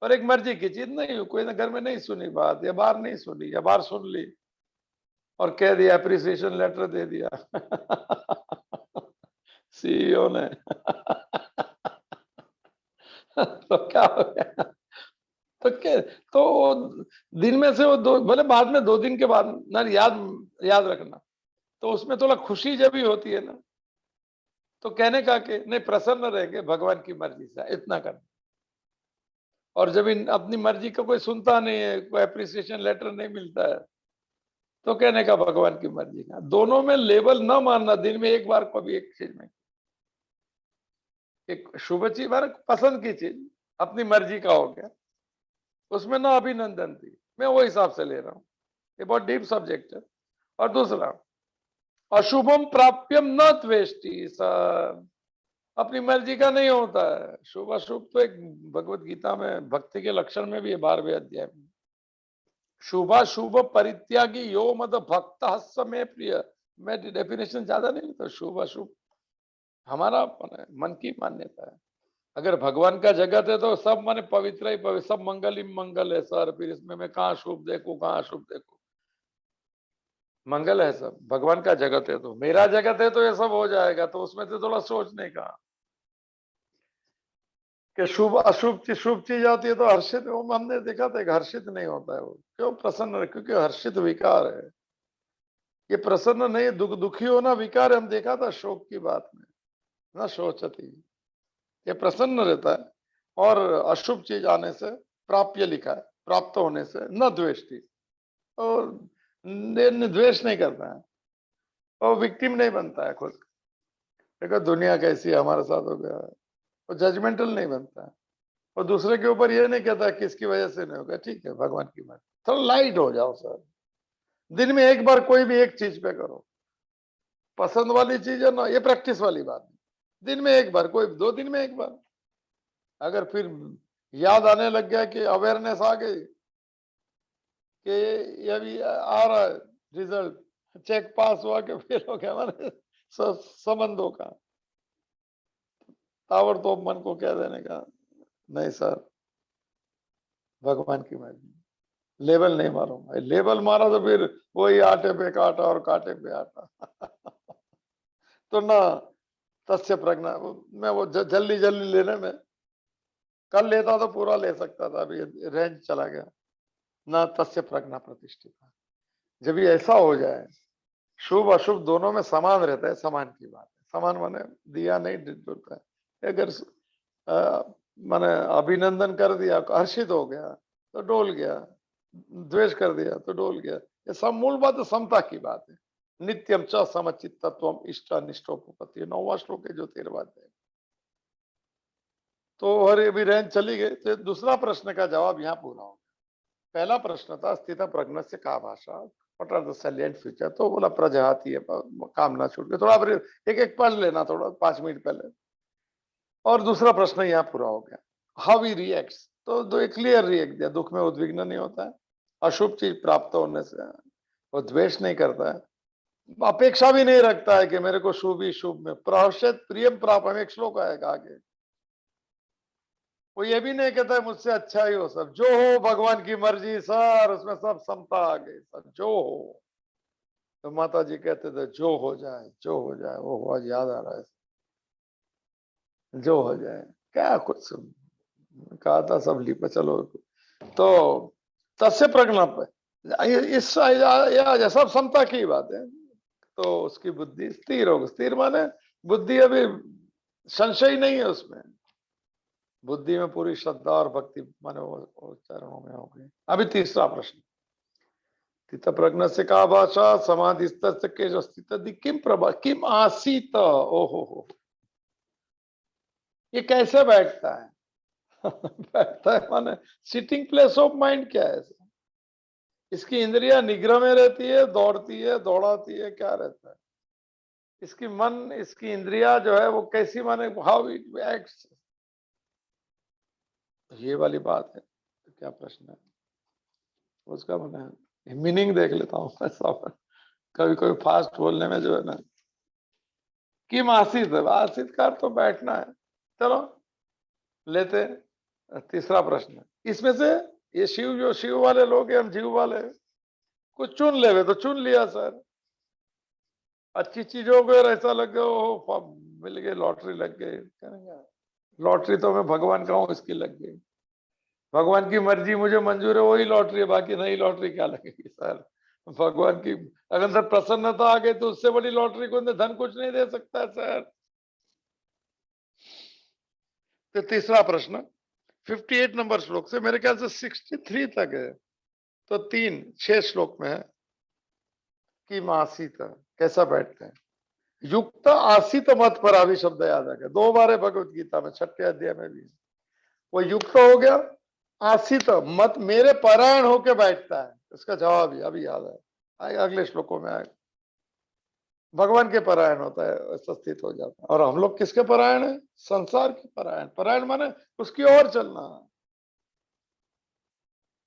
पर एक मर्जी की चीज नहीं, कोई ना घर में नहीं सुनी बात, या बाहर नहीं सुनी, या बाहर सुन ली और कह दिया, अप्रिसिएशन लेटर दे दिया सीईओ ने तो क्या हो गया? तो क्या, तो दिन में से वो दो, भले बाद में 2 दिन के बाद ना, याद याद रखना, तो उसमें थोड़ा खुशी जब भी होती है ना, तो कहने का कि नहीं प्रसन्न रहेंगे भगवान की मर्जी से, इतना करना। और जब अपनी मर्जी का कोई सुनता नहीं है, कोई अप्रिसिएशन लेटर नहीं मिलता है, तो कहने का भगवान की मर्जी का, दोनों में लेबल न मारना, दिन में एक बार कभी एक चीज में, एक शुभ चीज मारे पसंद की चीज, अपनी मर्जी का हो गया, उसमें ना अभिनंदन थी, मैं वो हिसाब से ले रहा हूँ, ये बहुत डीप सब्जेक्ट है। और दूसरा, अशुभम प्राप्यम न त्वेष्टि सर, अपनी मर्जी का नहीं होता है शुभ अशुभ, तो एक भगवत गीता में भक्ति के लक्षण में भी है 12वें अध्याय में, शुभाशुभ परित्यागी यो मद भक्त समय प्रिय। मैं डेफिनेशन ज्यादा नहीं लेता, शुभ अशुभ हमारा मन की मान्यता है। अगर भगवान का जगत है तो सब माने पवित्र ही पवित्र, सब मंगल ही मंगल है सर, फिर इसमें मैं कहाँ शुभ देखूं, कहाँ अशुभ देखूं, मंगल है सब, भगवान का जगत है, तो मेरा जगत है तो ये सब हो जाएगा, तो उसमें से थोड़ा सोचने का कि शुभ अशुभ चीज, शुभ चीज आती है तो हर्षित, वो हमने देखा था, हर्षित नहीं होता है वो, क्यों प्रसन्न है? क्योंकि हर्षित विकार है, ये प्रसन्न नहीं, दुखी होना विकार है, हम देखा था शोक की बात में, ना शोचती, ये प्रसन्न रहता है। और अशुभ चीज आने से प्राप्य लिखा है, प्राप्त होने से न द्वेष्टि, और द्वेष नहीं करता है, और विक्टिम नहीं बनता है खुद। देखो दुनिया कैसी है, हमारे साथ हो गया, वो जजमेंटल नहीं बनता है, और दूसरे के ऊपर ये नहीं कहता किसकी वजह से नहीं होगा, ठीक है भगवान की मर्जी। थोड़ा लाइट हो जाओ सर, दिन में एक बार कोई भी एक चीज पे करो, पसंद वाली चीज है ना, ये प्रैक्टिस वाली बात है। दिन में एक बार, कोई 2 दिन में एक बार, अगर फिर याद आने लग गया कि अवेयरनेस आ गई कि ये भी आ रहा है रिजल्ट, चेक पास हुआ कि फेल हो गया हमारे संबंधों का, ताबड़तोड़ मन को कह देने का नहीं सर, भगवान की मर्जी, लेबल नहीं मारूंगा। लेबल मारा तो फिर वही आटे पे काटा और काटे पे आटा। तो ना तस्य प्रज्ञा, मैं वो जल्दी जल्दी लेने में, कल लेता तो पूरा ले सकता था, अभी रेंज चला गया ना, तस्य प्रज्ञा प्रतिष्ठिता। जब ये ऐसा हो जाए, शुभ अशुभ दोनों में समान रहता है, समान की बात है, समान माने दिया नहीं डूबता है। अगर माने अभिनंदन कर दिया, हर्षित हो गया तो डोल गया, द्वेष कर दिया तो डोल गया। ये सब मूल बात समता की बात है। नित्यम च समचित्तत्वम इष्ट अनिष्टोपपत्ति, 9वां श्लोक है जो 13वां है। तो और अभी रेंज चली गई, तो दूसरा प्रश्न का जवाब यहाँ पूरा हो गया। पहला प्रश्न था स्थित प्रज्ञ से का भाषा, what are the salient feature, तो बोला प्रजाति है, कामना छूट गई। थोड़ा एक एक पढ़ लेना थोड़ा 5 मिनट पहले। और दूसरा प्रश्न यहाँ पूरा हो गया, हाउ ही रिएक्ट्स, तो दो क्लियर रिएक्ट दिया, दुख में उद्विग्न नहीं होता है, अशुभ चीज प्राप्त होने से वो द्वेष नहीं करता है, अपेक्षा भी नहीं रखता है कि मेरे को शुभ ही शुभ में, प्रहर्षित प्रियम प्राप्त, एक श्लोक आएगा आगे, वो ये भी नहीं कहता है मुझसे अच्छा ही हो सब, जो हो भगवान की मर्जी सर, उसमें सब समता आ गई सर, जो हो। तो माता जी कहते थे जो हो जाए, जो हो जाए, वो आज याद आ रहा है, जो हो जाए क्या कुछ कहा था, सब लिपा चलो। तो तस्य प्रज्ञा पे इस सब समता की बात है, तो उसकी बुद्धि स्थिर होगी। स्थिर माने बुद्धि अभी संशय नहीं है उसमें, बुद्धि में पूरी श्रद्धा और भक्ति माने वो चरणों में हो गई। अभी तीसरा प्रश्न, स्थित प्रज्ञ से का भाषा समाधि के स्थित किम प्रभा किम आसीत, ओहो हो, ये कैसे बैठता है? बैठता है माने सिटिंग प्लेस ऑफ माइंड क्या है? इसकी इंद्रिया निग्रह में रहती है, दौड़ती है, दौड़ाती है, क्या रहता है इसकी मन, इसकी इंद्रिया जो है वो कैसी, माने हाउ इट एक्ट्स, ये वाली बात है। तो क्या प्रश्न है उसका, मैंने मीनिंग देख लेता हूँ ऐसा, कभी कभी फास्ट बोलने में जो है ना, किम आसित, आसित का तो बैठना है। चलो लेते तीसरा प्रश्न, इसमें से ये शिव, जो शिव वाले लोग हैं, हम जीव वाले, कुछ चुन ले तो चुन लिया सर, अच्छी चीजों को ऐसा लग गया हो, मिल गई, लॉटरी लग गई, करेंगे लॉटरी तो मैं भगवान का हूँ, इसकी लग गई, भगवान की मर्जी मुझे मंजूर है, वही लॉटरी है, बाकी नई लॉटरी क्या लगेगी सर। भगवान की अगर सर प्रसन्नता आ गई तो उससे बड़ी लॉटरी को धन कुछ नहीं दे सकता सर। तो तीसरा प्रश्न 58 नंबर श्लोक से मेरे ख्याल से 63 तक है, तो 6 श्लोक में है कि आसित कैसा बैठते हैं, युक्त आसित मत पर अभी शब्द याद आ गया, 2 बार है भगवत गीता में, 6ठे अध्याय में भी। वो युक्त हो गया, आसित मत मेरे परायण होके बैठता है, इसका जवाब ही अभी याद है, अगले श्लोकों में आएगा। भगवान के परायण होता है, ऐसा स्थित हो जाता है। और हम लोग किसके परायण है? संसार के परायण। परायण माने उसकी ओर चलना,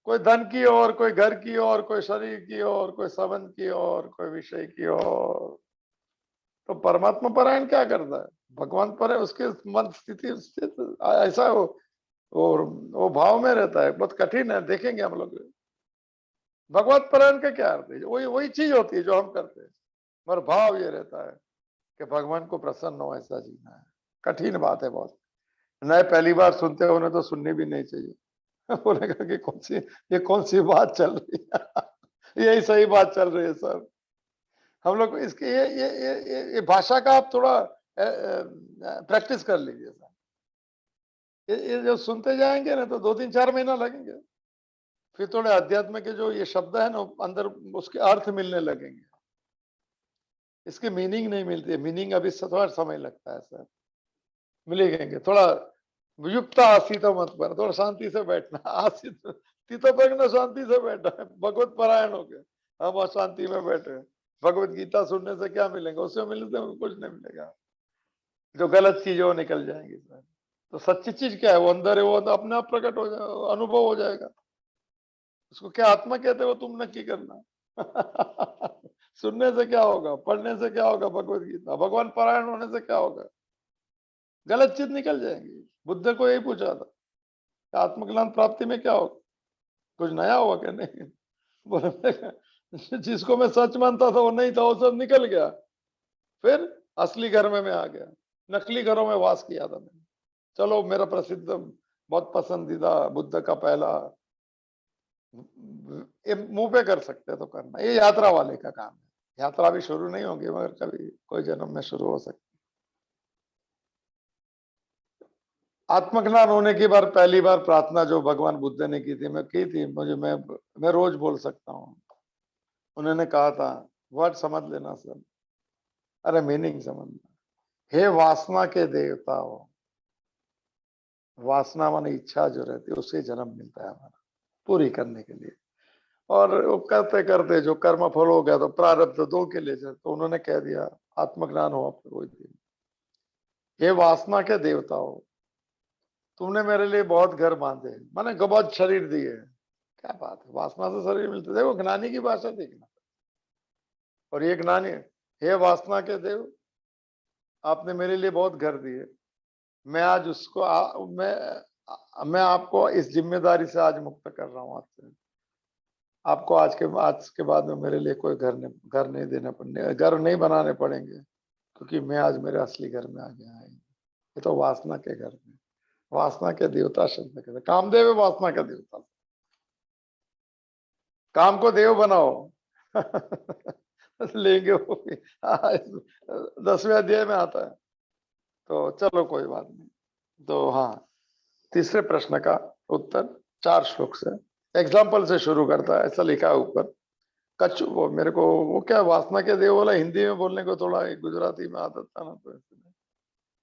कोई धन की ओर, कोई घर की ओर, कोई शरीर की ओर, कोई संबंध की ओर, कोई विषय की ओर। तो परमात्मा परायण क्या करता है? भगवान पर है, उसके मन स्थिति ऐसा हो, और वो भाव में रहता है। बहुत कठिन है, देखेंगे हम लोग। भगवत परायण का क्या अर्थ है? वही वही चीज होती है जो हम करते हैं, मगर भाव ये रहता है कि भगवान को प्रसन्न हो, ऐसा जीना है। कठिन बात है बहुत, नए पहली बार सुनते हो, उन्हें तो सुननी भी नहीं चाहिए। बोलेगा कि कौन सी बात चल रही है। यही सही बात चल रही है सर। हम लोग इसके ये भाषा का आप थोड़ा प्रैक्टिस कर लीजिए सर। ये जो सुनते जाएंगे ना तो 2-3-4 महीना लगेंगे, फिर थोड़े अध्यात्म के जो ये शब्द है ना अंदर उसके अर्थ मिलने लगेंगे। इसकी मीनिंग नहीं मिलती है, मीनिंग अभी थोड़ा समय लगता है सर, मिलेंगे थोड़ा। युक्त आसीत मत पर, थोड़ा शांति से बैठना। आसीत तीतो पर ना शांति से बैठा है, भगवत परायण हो गए, हम अशांति में बैठे हैं। भगवत गीता सुनने से क्या मिलेगा, उससे मिलने से कुछ नहीं मिलेगा, जो गलत चीज है वो निकल जाएंगी सर। तो सच्ची चीज क्या है, वो अंदर है, वो अपने आप प्रकट हो जाएगा, अनुभव हो जाएगा। उसको क्या आत्मा कहते हो तुम नक्की करना। सुनने से क्या होगा, पढ़ने से क्या होगा, भगवत गीता भगवान परायण होने से क्या होगा, गलत चीज निकल जाएंगी। बुद्ध को यही पूछा था, आत्मज्ञान प्राप्ति में क्या होगा, कुछ नया होगा क्या, नहीं। बोले जिसको मैं सच मानता था वो नहीं था, वो सब निकल गया। फिर असली घर में मैं आ गया, नकली घरों में वास किया था मैंने। चलो मेरा प्रसिद्ध बहुत पसंदीदा बुद्ध का पहला, ये मुंह पे कर सकते हैं तो करना, ये यात्रा वाले का काम है। यात्रा भी शुरू नहीं होगी मगर कभी कोई जन्म में शुरू हो सकती। आत्मज्ञान होने की बार पहली बार प्रार्थना जो भगवान बुद्ध ने की थी, मैं की थी, मुझे मैं रोज बोल सकता हूँ। उन्होंने कहा था, वर्ड समझ लेना सर, अरे मीनिंग समझना। हे वासना के देवता हो, वासना माने इच्छा जो रहती है, उससे जन्म मिलता है हमारा पूरी करने के लिए। और वो करते करते जो कर्म फल हो गया तो प्रारब्ध दो के लिए तो उन्होंने कह दिया आत्मज्ञान हो आपको कोई दिन। हे वासना के देवता हो, तुमने मेरे लिए बहुत घर बांधे, माने बहुत शरीर दिए। क्या बात है, वासना से शरीर मिलते, देखो ज्ञानी की भाषा देखना। और ये ज्ञानी, हे वासना के देव, आपने मेरे लिए बहुत घर दिए, मैं आज उसको मैं आपको इस जिम्मेदारी से आज मुक्त कर रहा हूँ आपसे। आपको आज के बाद में मेरे लिए कोई घर नहीं देना पड़ने, घर नहीं बनाने पड़ेंगे, क्योंकि मैं आज मेरे असली घर में आ गया है। ये तो वासना के घर में, वासना के देवता शब्द कहते हैं, कामदेव है वासना का देवता। काम को देव बनाओ। लेंगे वो भी। 10वें अध्याय में आता है। तो चलो कोई बात नहीं। तो हाँ, तीसरे प्रश्न का उत्तर 4 श्लोक से, एग्जाम्पल से शुरू करता है, ऐसा लिखा है ऊपर। कच्छ वो मेरे को वो क्या वासना के देव बोला, हिंदी में बोलने को थोड़ा गुजराती में आदत था ना, तो इसलिए।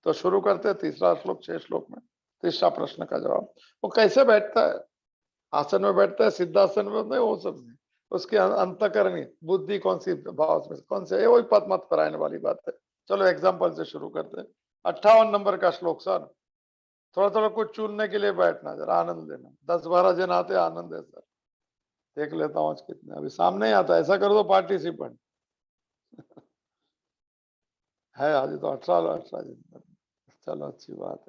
तो शुरू करते हैं तीसरा श्लोक 6 श्लोक में। तीसरा प्रश्न का जवाब, वो कैसे बैठता है, आसन में बैठता है, सिद्धासन में नहीं, वो सब नहीं। उसके अंतःकरणी बुद्धि कौन सी भाव में कौन से, वही पद मत परायण वाली बात है। चलो एग्जाम्पल से शुरू करते हैं। 58 नंबर का श्लोक सर, थोड़ा थोड़ा कुछ चुनने के लिए बैठना, जरा आनंद लेना। 10-12 जन आते, आनंद है सर, देख लेता हूँ आज कितने, अभी सामने ही आता, ऐसा कर दो पार्टिसिपेंट है आज तो 18 जन। चलो अच्छी बात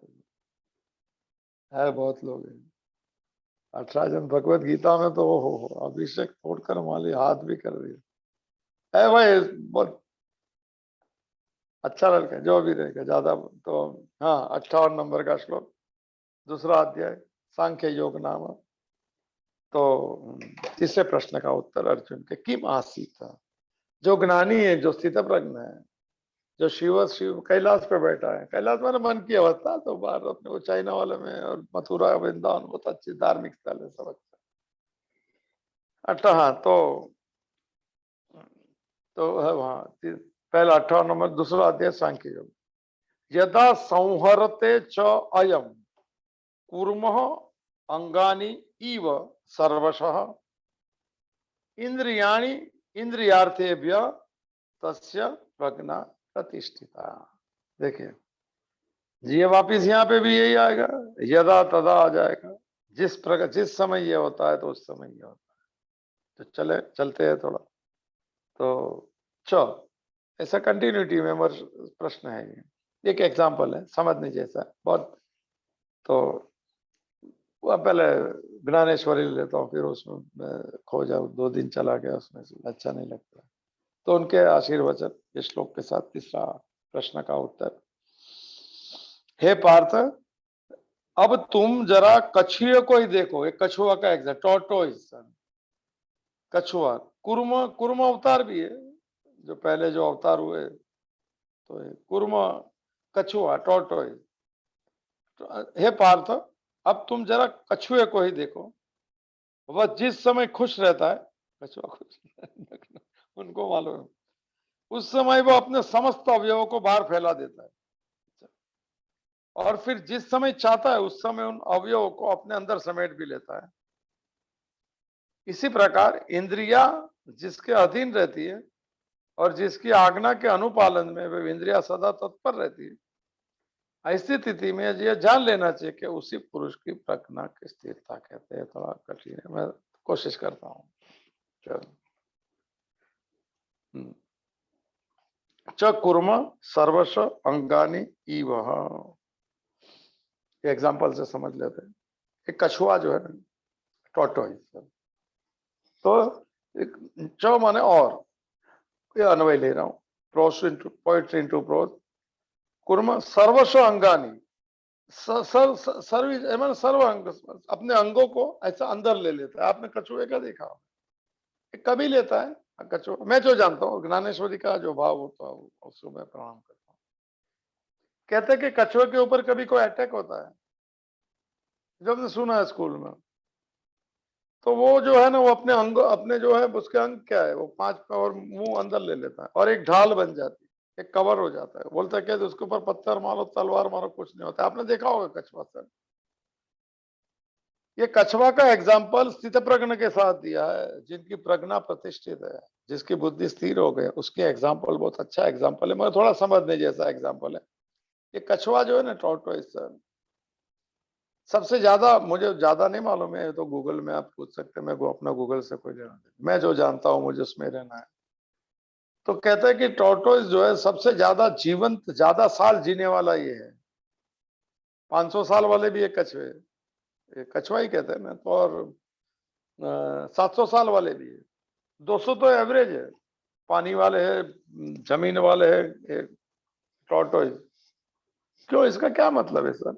है बहुत लोग हैं। 18 जन भगवत गीता में तो हो अभिषेक तोड़कर माली हाथ भी कर दिया है भाई, बहुत अच्छा लड़का जो भी रहेगा ज्यादा। तो हाँ, 58 नंबर का श्लोक, दूसरा अध्याय, सांख्य योग नाम। तो तीसरे प्रश्न का उत्तर अर्जुन के, किम आसीत, जो ज्ञानी है, जो स्थित प्रज्ञ है, जो शिव कैलाश पे बैठा है, कैलाश मैंने मन की अवस्था, तो बाहर अपने वो चाइना वाले में और मथुरा वृंदावन बहुत अच्छी धार्मिक स्थल है सब अच्छा। अच्छा हाँ, तो है वहाँ पहला 58 नंबर, दूसरा अध्याय सांख्य योग। यदा संहरते च अयम कूर्मः अंगानि इव सर्वशः इंद्रियाणि इंद्रियार्थेभ्य तस्य प्रज्ञा प्रतिष्ठिता। देखिए जी, ये वापिस यहाँ पे भी यही आएगा, यदा तदा आ जाएगा, जिस प्रकार जिस समय ये होता है तो उस समय ये होता है। तो चलते हैं थोड़ा। तो च ऐसा कंटिन्यूटी में प्रश्न है ये, एक एग्जांपल है समझने जैसा बहुत। तो वह पहले ज्ञानेश्वरी लेता हूँ, फिर उसमें मैं खो जाऊँ, 2 दिन चला गया उसमें से, अच्छा नहीं लगता। तो उनके आशीर्वचन इस श्लोक के साथ तीसरा प्रश्न का उत्तर। हे पार्थ, अब तुम जरा कछुए को ही देखो, एक कछुआ का एग्जाम, टॉर्टोइस, कछुआ, कुर्म कुर्म अवतार भी है, जो पहले जो अवतार हुए, तो कुर्म, कछुआ, टॉर्टोइस। तो हे पार्थ, अब तुम जरा कछुए को ही देखो, वह जिस समय खुश रहता है, कछुआ खुश उनको मालूम है, उस समय वो अपने समस्त अवयवों को बाहर फैला देता है, और फिर जिस समय चाहता है उस समय उन अवयवों को अपने अंदर समेट भी लेता है। इसी प्रकार इंद्रिया जिसके अधीन रहती है और जिसकी आज्ञा के अनुपालन में वे इंद्रिया सदा तत्पर रहती है, ऐसी स्थिति में यह जान लेना चाहिए कि उसी पुरुष की प्रज्ञा की स्थिरता कहते हैं। थोड़ा कठिन है, मैं कोशिश करता हूँ। चलो, च कुर्म सर्वस्व अंगानी इवह, एग्जाम्पल से समझ लेते हैं। एक कछुआ जो है ना, टॉर्टोइज, तो एक च माने और, ये अन्वय ले रहा हूं, pros into poetry into pros. कुर्म सर्वस्व अंगानी, सर्व अंग, अपने अंगों को ऐसा अंदर ले लेता है। आपने कछुए का देखा, कभी लेता है कछुआ। मैं जो जानता हूँ ज्ञानेश्वरी का जो भाव होता है उसको मैं प्रणाम करता हूँ। कहते हैं कि कछुए के ऊपर कभी कोई अटैक होता है, जब से सुना है स्कूल में, तो वो जो है ना, वो अपने अंग, अपने जो है उसके अंग क्या है, वो 5 और मुंह अंदर ले लेता है और एक ढाल बन जाती है, एक कवर हो जाता है। बोलता है कि उसके ऊपर पत्थर मारो, तलवार मारो, कुछ नहीं होता। आपने देखा होगा कछुआ सर। ये कछुआ का एग्जाम्पल स्थित प्रज्ञ के साथ दिया है, जिनकी प्रज्ञा प्रतिष्ठित है, जिसकी बुद्धि स्थिर हो गई, उसकी एग्जाम्पल बहुत अच्छा एग्जाम्पल है, मगर थोड़ा समझने जैसा एग्जाम्पल है। ये कछुआ जो है ना, टॉर्टोइज सर, सबसे ज्यादा, मुझे ज्यादा नहीं मालूम है, तो गूगल में आप पूछ सकते हैं, मैं अपना गूगल से कोई लेना नहीं, मैं जो जानता हूँ मुझे उसमें रहना है। तो कहते हैं कि टॉर्टोइज जो है सबसे ज्यादा जीवंत, ज्यादा साल जीने वाला ये है। 500 साल वाले भी एक कछुए, कछुआ ही कहते हैं ना, तो और 700 साल वाले भी है, 200 तो एवरेज है। पानी वाले है, जमीन वाले है टॉर्टोइज। क्यों, इसका क्या मतलब है सर?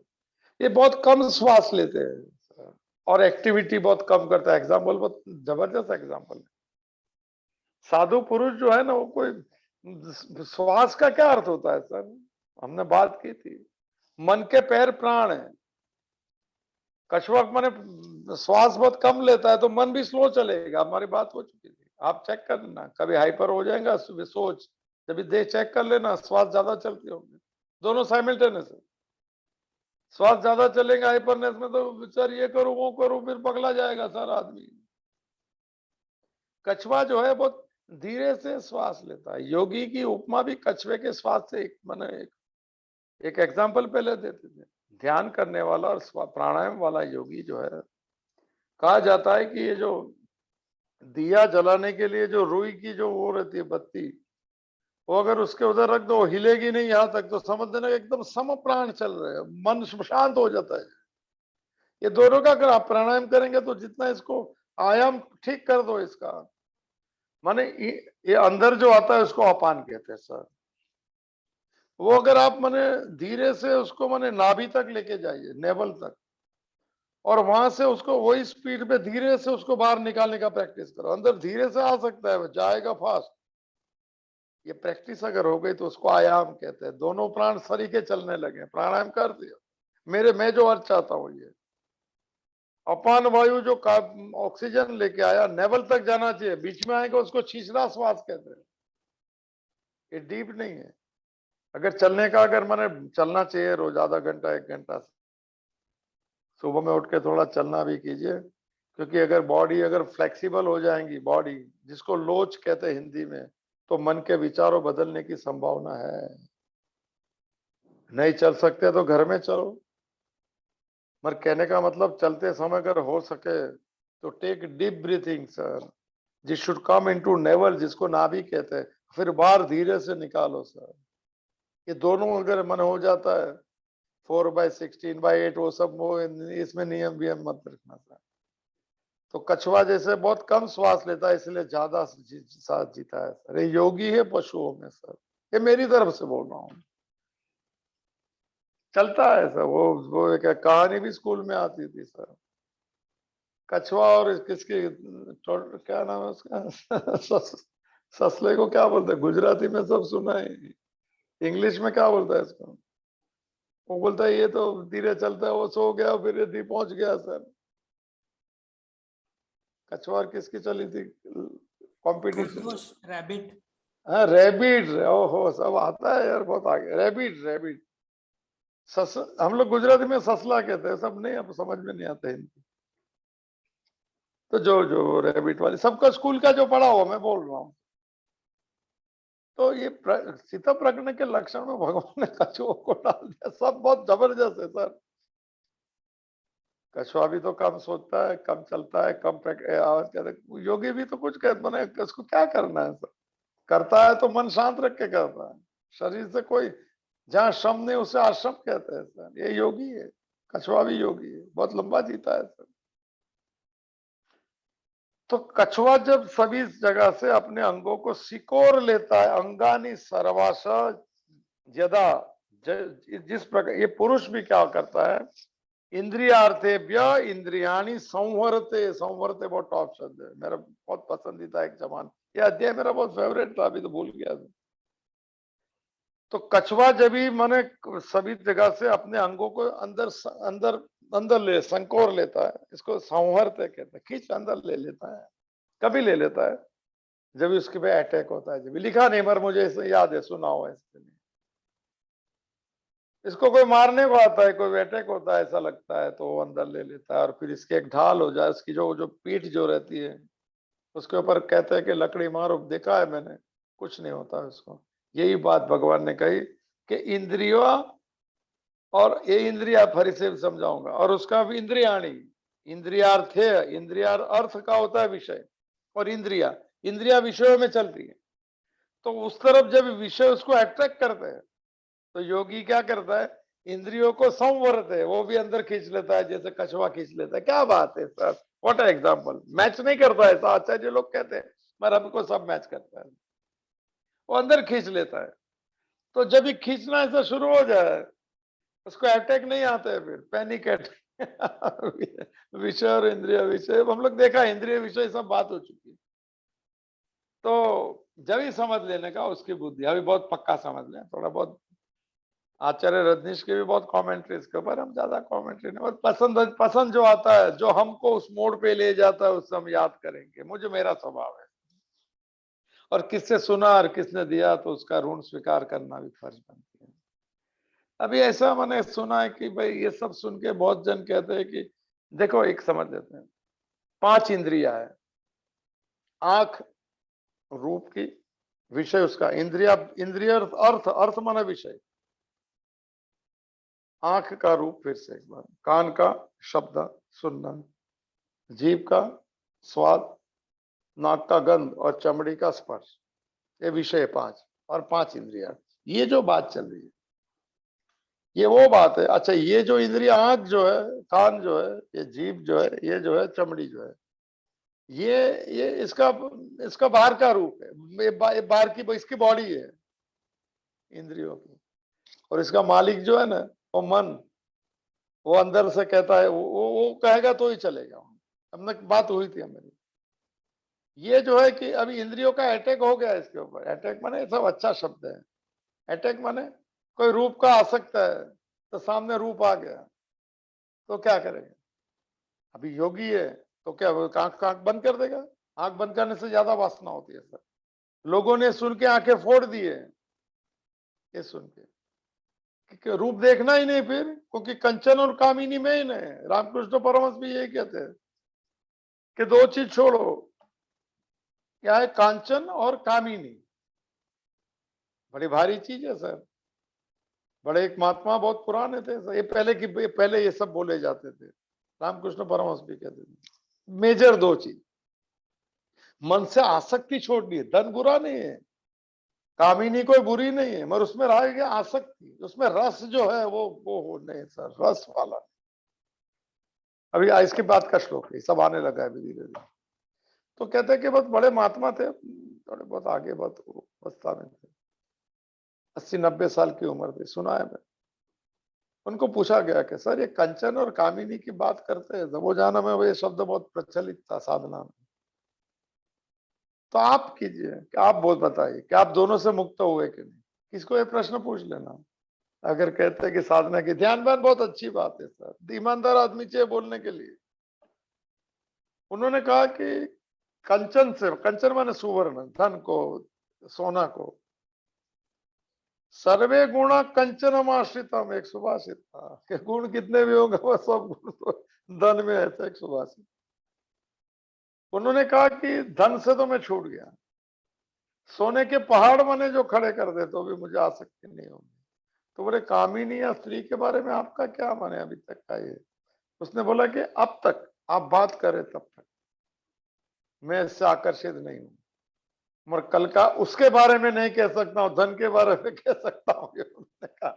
ये बहुत कम श्वास लेते हैं और एक्टिविटी बहुत कम करता है। एग्जाम्पल बहुत जबरदस्त एग्जाम्पल है। साधु पुरुष जो है ना, वो कोई, श्वास का क्या अर्थ होता है सर? हमने बात की थी, मन के पैर प्राण है। कछुआ माने श्वास बहुत कम लेता है, तो मन भी स्लो चलेगा। हमारी बात हो चुकी थी, आप चेक करना, कभी हाइपर हो जाएगा सोच, जब देह चेक कर लेना, श्वास ज्यादा चलती होगी, दोनों साइमल्टेनियस है। श्वास ज्यादा चलेगा हाइपरनेस में, तो सर ये करूं वो करूं, फिर पगला जाएगा सर आदमी। कछुआ जो है बहुत धीरे से श्वास लेता है। योगी की उपमा भी कछुए के श्वास से एक मैंने एक एग्जाम्पल पहले देते थे। ध्यान करने वाला और प्राणायाम वाला योगी जो है, कहा जाता है कि ये जो दिया जलाने के लिए जो रुई की जो वो रहती है बत्ती, वो अगर उसके उधर रख दो, हिलेगी नहीं यहाँ तक, तो समझ देना एकदम सम प्राण चल रहे हैं, मन शांत हो जाता है। ये दोनों का अगर आप प्राणायाम करेंगे तो जितना इसको आयाम ठीक कर दो इसका, माने ये अंदर जो आता है उसको अपान कहते हैं सर। वो अगर आप माने धीरे से उसको माने नाभि तक लेके जाइए, नेवल तक, और वहां से उसको वही स्पीड पे धीरे से उसको बाहर निकालने का प्रैक्टिस करो। अंदर धीरे से आ सकता है, जाएगा फास्ट। ये प्रैक्टिस अगर हो गई तो उसको आयाम कहते हैं। दोनों प्राण सरीके चलने लगे, प्राणायाम कर दिया। मैं जो अर्थ चाहता हूं, ये अपान वायु जो ऑक्सीजन लेके आया, नेवल तक जाना चाहिए, बीच में आएगा उसको छीछरा श्वास कहते हैं। ये डीप नहीं है। अगर चलने का, अगर मैंने चलना चाहिए रोज आधा घंटा 1 घंटा, सुबह में उठ के थोड़ा चलना भी कीजिए, क्योंकि अगर बॉडी अगर फ्लेक्सिबल हो जाएंगी, बॉडी जिसको लोच कहते हैं हिंदी में, तो मन के विचारों बदलने की संभावना है। नहीं चल सकते तो घर में चलो, मगर कहने का मतलब चलते समय अगर हो सके तो टेक डीप ब्रीथिंग सर, जिस शुड कम इनटू नेवल, जिसको नाभि कहते हैं, फिर बाहर धीरे से निकालो सर। ये दोनों अगर मन हो जाता है, 4/16/8, वो सब वो, इसमें नियम वियम मत रखना सर। तो कछुआ जैसे बहुत कम श्वास लेता है, इसलिए ज्यादा साथ जीता है सर। ये योगी है पशुओं में सर, ये मेरी तरफ से बोल रहा हूँ। चलता है सर, वो एक कहानी भी स्कूल में आती थी सर, कछुआ और किसकी, क्या नाम है उसका ससले को क्या बोलते हैं गुजराती में, सब सुना है। इंग्लिश में क्या बोलता है इसको? वो बोलता है ये तो धीरे चलता है, वो सो गया, फिर ये पहुंच गया सर। कछुआ और किसकी चली थी कंपटीशन? रैबिट। हाँ रैबिट, ओहो सब आता है यार, बहुत आगे। Rabbit, rabbit. सस, हम लोग गुजराती में ससला कहते हैं, सब नहीं, अब समझ में नहीं आते हिंदी। तो जो रैबिट वाली सबका स्कूल का जो पढ़ा हुआ मैं बोल रहा हूँ। तो ये सीता प्रज्ञा के लक्षण में भगवान ने कछुओं को डाल दिया, सब बहुत जबरदस्त है सर। कछुआ भी तो कम सोचता है, कम चलता है, कम आवाज कहते, योगी भी तो कुछ कहते बने, उसको क्या करना है सर? करता है तो मन शांत रख के करता है, शरीर से कोई, जहाँ श्रम नहीं उसे आश्रम कहते हैं सर। ये योगी है, कछुआ भी योगी है, बहुत लंबा जीता है सर। तो कछुआ जब सभी जगह से अपने अंगों को सिकोर लेता है, अंगानी सर्वास यदा, जिस प्रकार ये पुरुष भी क्या करता है, इंद्रियार्थेभ्य इंद्रियाणी संवरते, संवरते बहुत टॉप शब्द है, मेरा बहुत पसंदीदा एक जमान, ये अध्याय मेरा बहुत फेवरेट था, अभी तो भूल गया। तो कछुआ जब भी माने सभी जगह से अपने अंगों को अंदर अंदर अंदर ले, संकोर लेता है, इसको संहरते कहते हैं, खींच अंदर ले लेता है। कभी ले लेता है जब उसके पे अटैक होता है, जब लिखा नहीं, मगर मुझे इसे याद है, सुना हुआ है इसके लिए। इसको कोई मारने को आता है, कोई अटैक होता है, ऐसा लगता है, तो वो अंदर ले लेता है, और फिर इसके एक ढाल हो जाए, उसकी जो जो पीठ जो रहती है, उसके ऊपर कहते हैं कि लकड़ी मारो, देखा है मैंने, कुछ नहीं होता उसको। यही बात भगवान ने कही कि इंद्रियों, और ये इंद्रिया फिर से समझाऊंगा, और उसका भी इंद्रियाणी, इंद्रियार्थे, इंद्रिया अर्थ का होता है विषय, और इंद्रिया, इंद्रिया विषयों में चलती है। तो उस तरफ जब विषय उसको अट्रैक्ट करते हैं, तो योगी क्या करता है, इंद्रियों को संवरत है, वो भी अंदर खींच लेता है, जैसे कछुआ खींच लेता है। क्या बात है सर, व्हाट एग्जाम्पल। मैच नहीं करता है ऐसा, आचार्य लोग कहते हैं, मगर हमको सब मैच करता है, वो अंदर खींच लेता है। तो जब ये खींचना ऐसा शुरू हो जाए, उसको अटैक नहीं आता है, फिर पैनिक अटैक। विषय और इंद्रिय विषय, हम लोग देखा इंद्रिय विषय सब बात हो चुकी है। तो जब ही समझ लेने का उसकी बुद्धि, अभी बहुत पक्का समझ लें, थोड़ा बहुत आचार्य रजनीश के भी बहुत कमेंट्री इसके ऊपर, हम ज्यादा कमेंट्री नहीं, और पसंद पसंद जो आता है, जो हमको उस मोड़ पे ले जाता है, उससे हम याद करेंगे, मुझे मेरा स्वभाव है। और किससे सुना और किसने दिया, तो उसका ऋण स्वीकार करना भी फर्ज बनती है। अभी ऐसा मैंने सुना है कि भाई ये सब सुन के बहुत जन कहते हैं कि देखो, एक समझ लेते हैं, 5 इंद्रिया है, आंख रूप की, विषय उसका, इंद्रिया, इंद्रिय अर्थ, अर्थ माना विषय, आंख का रूप, फिर से एक बार, कान का शब्द सुनना, जीभ का स्वाद, नाक का गंध, और चमड़ी का स्पर्श, ये विषय 5, और 5 इंद्रिया। ये जो बात चल रही है, ये वो बात है। अच्छा, ये जो इंद्रिया, आंख जो है, कान जो है, ये जीभ जो है, ये जो है चमड़ी जो है, ये इसका इसका बाहर का रूप है, ये बाहर की, इसकी बॉडी है इंद्रियों की। और इसका मालिक जो है ना, वो मन, वो अंदर से कहता है, वो कहेगा तो ही चलेगा। हमने बात हुई थी हमारी, ये जो है कि अभी इंद्रियों का अटैक हो गया इसके ऊपर। अटैक माने सब अच्छा शब्द है, अटैक माने कोई रूप का आसक्त है, तो सामने रूप आ गया, तो क्या करेगा? अभी योगी है तो क्या वो आंख बंद कर देगा? आंख बंद करने से ज्यादा वासना होती है सर। लोगों ने सुन के आंखें फोड़ दिए, ये सुन के कि रूप देखना ही नहीं फिर, क्योंकि कंचन और कामिनी में ही नहीं। रामकृष्ण परमहंस भी यही कहते हैं कि 2 चीज छोड़ो, क्या है, कांचन और कामिनी। बड़ी भारी चीज है सर। बड़े एक महात्मा बहुत पुराने थे सर, ये पहले ये सब बोले जाते थे, रामकृष्ण परमहंस भी कहते थे, मेजर 2 चीज, मन से आसक्ति छोड़नी है। धन बुरा नहीं है, कामिनी कोई बुरी नहीं है, मगर उसमें रह गया आसक्ति, उसमें रस जो है वो हो नहीं सर, रस वाला। अभी इसके बाद का श्लोक है, सब आने लगा है धीरे धीरे। तो कहते हैं कि बहुत बड़े महात्मा थे, थोड़े बहुत आगे, बहुत अवस्था में थे, 80-90 साल की उम्र थी, सुना है मैं। उनको पूछा गया कि सर ये कंचन और कामिनी की बात करते हैं, वो जाना में ये शब्द बहुत प्रचलित था साधना में, तो आप कीजिए, क्या आप बहुत बताइए कि आप दोनों से मुक्त हुए कि नहीं? किसको ये प्रश्न पूछ लेना। अगर कहते हैं कि साधना की ध्यान बहुत अच्छी बात है सर, ईमानदार आदमी चाहिए बोलने के लिए। उन्होंने कहा कि कंचन से, कंचन माने सुवर्ण, धन को, सोना को, सर्वे गुणा कंचनम आश्रितम, एक सुभाषित था कि गुण कितने भी होंगे वह सब गुण तो धन में है, एक सुभाषित। उन्होंने कहा कि धन से तो मैं छूट गया, सोने के पहाड़ बने जो खड़े कर दे तो भी मुझे आसक्ति नहीं होगी। तो बोले कामिनी या स्त्री के बारे में आपका क्या मन है अभी तक का? ये उसने बोला कि अब तक आप बात करें तब तक मैं इससे आकर्षित नहीं हूं, मगर कल का उसके बारे में नहीं कह सकता हूँ, धन के बारे में कह सकता हूँ। उन्होंने कहा,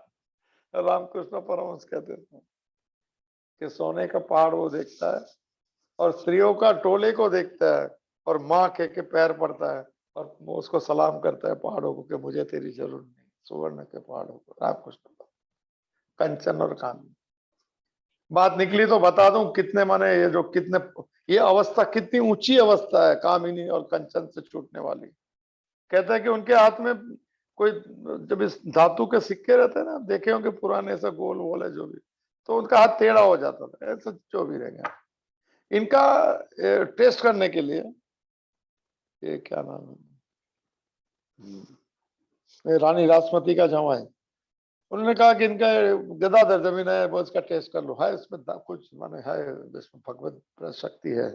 रामकृष्ण परमहंस कहते थे कि सोने का पहाड़ वो देखता है और स्त्रियों का टोले को देखता है और माँ के पैर पड़ता है और वो उसको सलाम करता है पहाड़ों को कि मुझे तेरी जरूरत नहीं, सुवर्ण के पहाड़ों को। रामकृष्ण, कंचन और कामी बात निकली तो बता दूं कितने माने ये जो कितने, ये अवस्था कितनी ऊंची अवस्था है कामिनी और कंचन से छूटने वाली। कहते हैं कि उनके हाथ में कोई, जब इस धातु के सिक्के रहते हैं ना, देखे होंगे पुराने, ऐसा गोल वोल है जो भी, तो उनका हाथ टेढ़ा हो जाता था, ऐसा जो भी रह गया। इनका टेस्ट करने के लिए, ये क्या नाम है, रानी रासमती का जवां है, उन्होंने कहा कि इनका गदाधर जमीन है, वो इसका टेस्ट कर लो, है इसमें कुछ माने है, इसमें भगवत शक्ति है।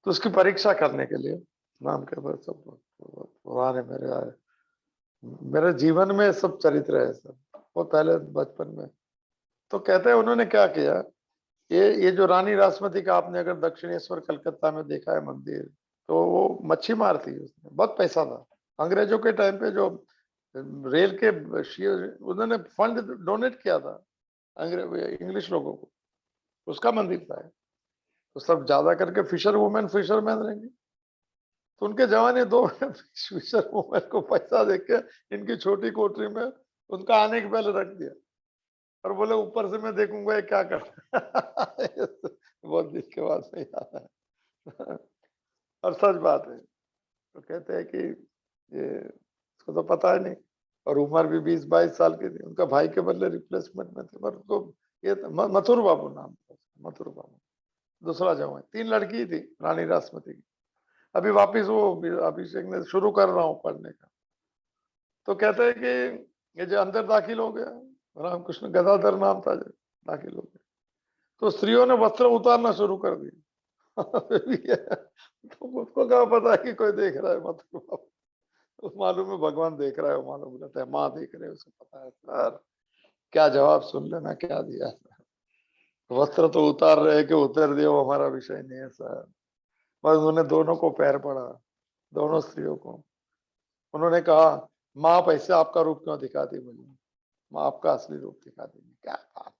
तो उसकी परीक्षा करने के लिए नाम के बाद सब पुराने मेरे आए, मेरे जीवन में सब चरित्र है सब, वो पहले बचपन में। तो कहते हैं उन्होंने क्या किया, ये जो रानी रासमती का आपने अगर दक्षिणेश्वर कलकत्ता में देखा है मंदिर, तो वो मच्छी मार थी, उसने बहुत पैसा था अंग्रेजों के टाइम पे, जो रेल के उन्होंने फंड डोनेट किया था अंग्रेज इंग्लिश लोगों को, उसका मंदिर था। तो सब ज्यादा करके फिशर वुमेन फिशरमैन रहेंगे, तो उनके जवान दो फिशर वुमेन को पैसा देके इनकी छोटी कोठरी में उनका आने के पहले रख दिया और बोले ऊपर से मैं देखूंगा ये क्या करता है। बहुत दिन के बाद में याद है और सच बात है। तो कहते हैं कि ये उसको तो पता ही नहीं, और उम्र भी 20-22 साल की थी, उनका भाई के बदले रिप्लेसमेंट में थे, पर उनको ये मथुर बाबू नाम था, मथुर बाबू दूसरा जवान। 3 लड़की थी रानी रासमती की। अभी वापिस वो अभिषेक ने शुरू कर रहा हूँ पढ़ने का। तो कहते हैं कि ये जो अंदर दाखिल हो गया, रामकृष्ण गदाधर नाम था, जो दाखिल हो गया, तो स्त्रियों ने वस्त्र उतारना शुरू कर दिया। तो उसको क्या पता है कि कोई देख रहा है, मतलब मालूम है भगवान देख रहा है, वो मालूम रहता है, माँ देख रहे, उसको पता है। सर क्या जवाब सुन लेना क्या दिया, वस्त्र तो उतार रहे कि उतर दिया वो हमारा विषय नहीं है सर। बस उन्होंने दोनों को पैर पड़ा, दोनों स्त्रियों को। उन्होंने कहा माँ आप ऐसे आपका रूप क्यों दिखाती मुझे, माँ आपका असली रूप दिखा देंगे। क्या बात,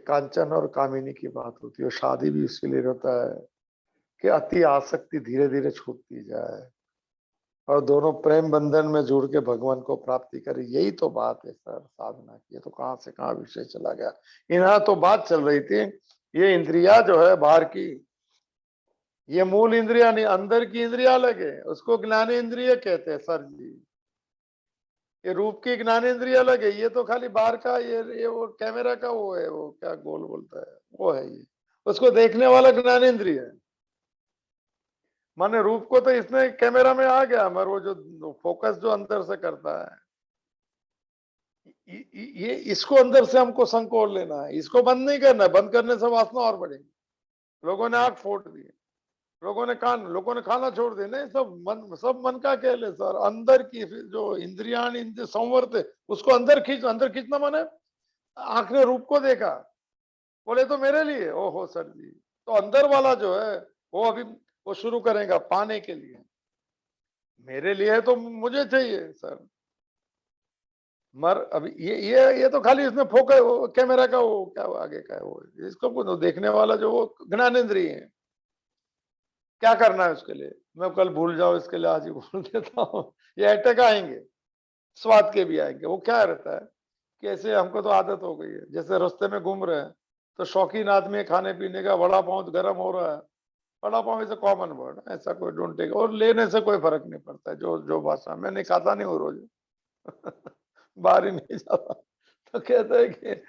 कांचन और कामिनी की बात होती है। शादी भी इसके लिए रहता है कि अति आसक्ति धीरे धीरे छूटती जाए और दोनों प्रेम बंधन में जुड़ के भगवान को प्राप्ति करे। यही तो बात है सर साधना की। ये तो कहां से कहां विषय चला गया। यहाँ तो बात चल रही थी, ये इंद्रिया जो है बाहर की, ये मूल इंद्रिया नहीं, अंदर की इंद्रिया लगे, उसको ज्ञान इंद्रिय कहते हैं सर जी। ये रूप की ज्ञानेंद्रिय अलग है, ये तो खाली बाहर का, ये वो कैमरा का वो है, वो क्या गोल बोलता है वो है ये, उसको देखने वाला ज्ञानेंद्रिय है। माने रूप को तो इसने कैमरा में आ गया, मगर वो जो फोकस जो अंदर से करता है, ये इसको अंदर से हमको संकोच लेना है, इसको बंद नहीं करना है। बंद करने से वासना और बढ़ेगी। लोगों ने आंख फोड़ दी, लोगों ने कान, लोगों ने खाना छोड़ दिया, नहीं सब मन का खेल है सर। अंदर की जो इंद्रिया संवर्त, उसको अंदर खींचना माने आंख ने रूप को देखा, बोले तो मेरे लिए, ओहो सर जी, तो अंदर वाला जो है वो अभी वो शुरू करेगा पाने के लिए, मेरे लिए है तो मुझे चाहिए सर। मर अभी ये तो खाली इसमें फोकस कैमरा का वो क्या वो आगे का है वो, इसको तो देखने वाला जो वो ज्ञानेंद्रिय है। क्या करना है उसके लिए, मैं कल भूल जाऊं इसके लिए आज ही भूल देता हूँ। ये अटैक आएंगे, स्वाद के भी आएंगे। वो क्या रहता है कि ऐसे हमको तो आदत हो गई है, जैसे रास्ते में घूम रहे हैं तो शौकीन आदमी है खाने पीने का, वड़ा पाव गर्म हो रहा है, vada pav is common word, ऐसा कोई डोंट टेक, और लेने से कोई फर्क नहीं पड़ता है। जो जो भाषा मैं नहीं खाता नहीं हूँ रोज बाहर ही नहीं जाता। तो कहते हैं कि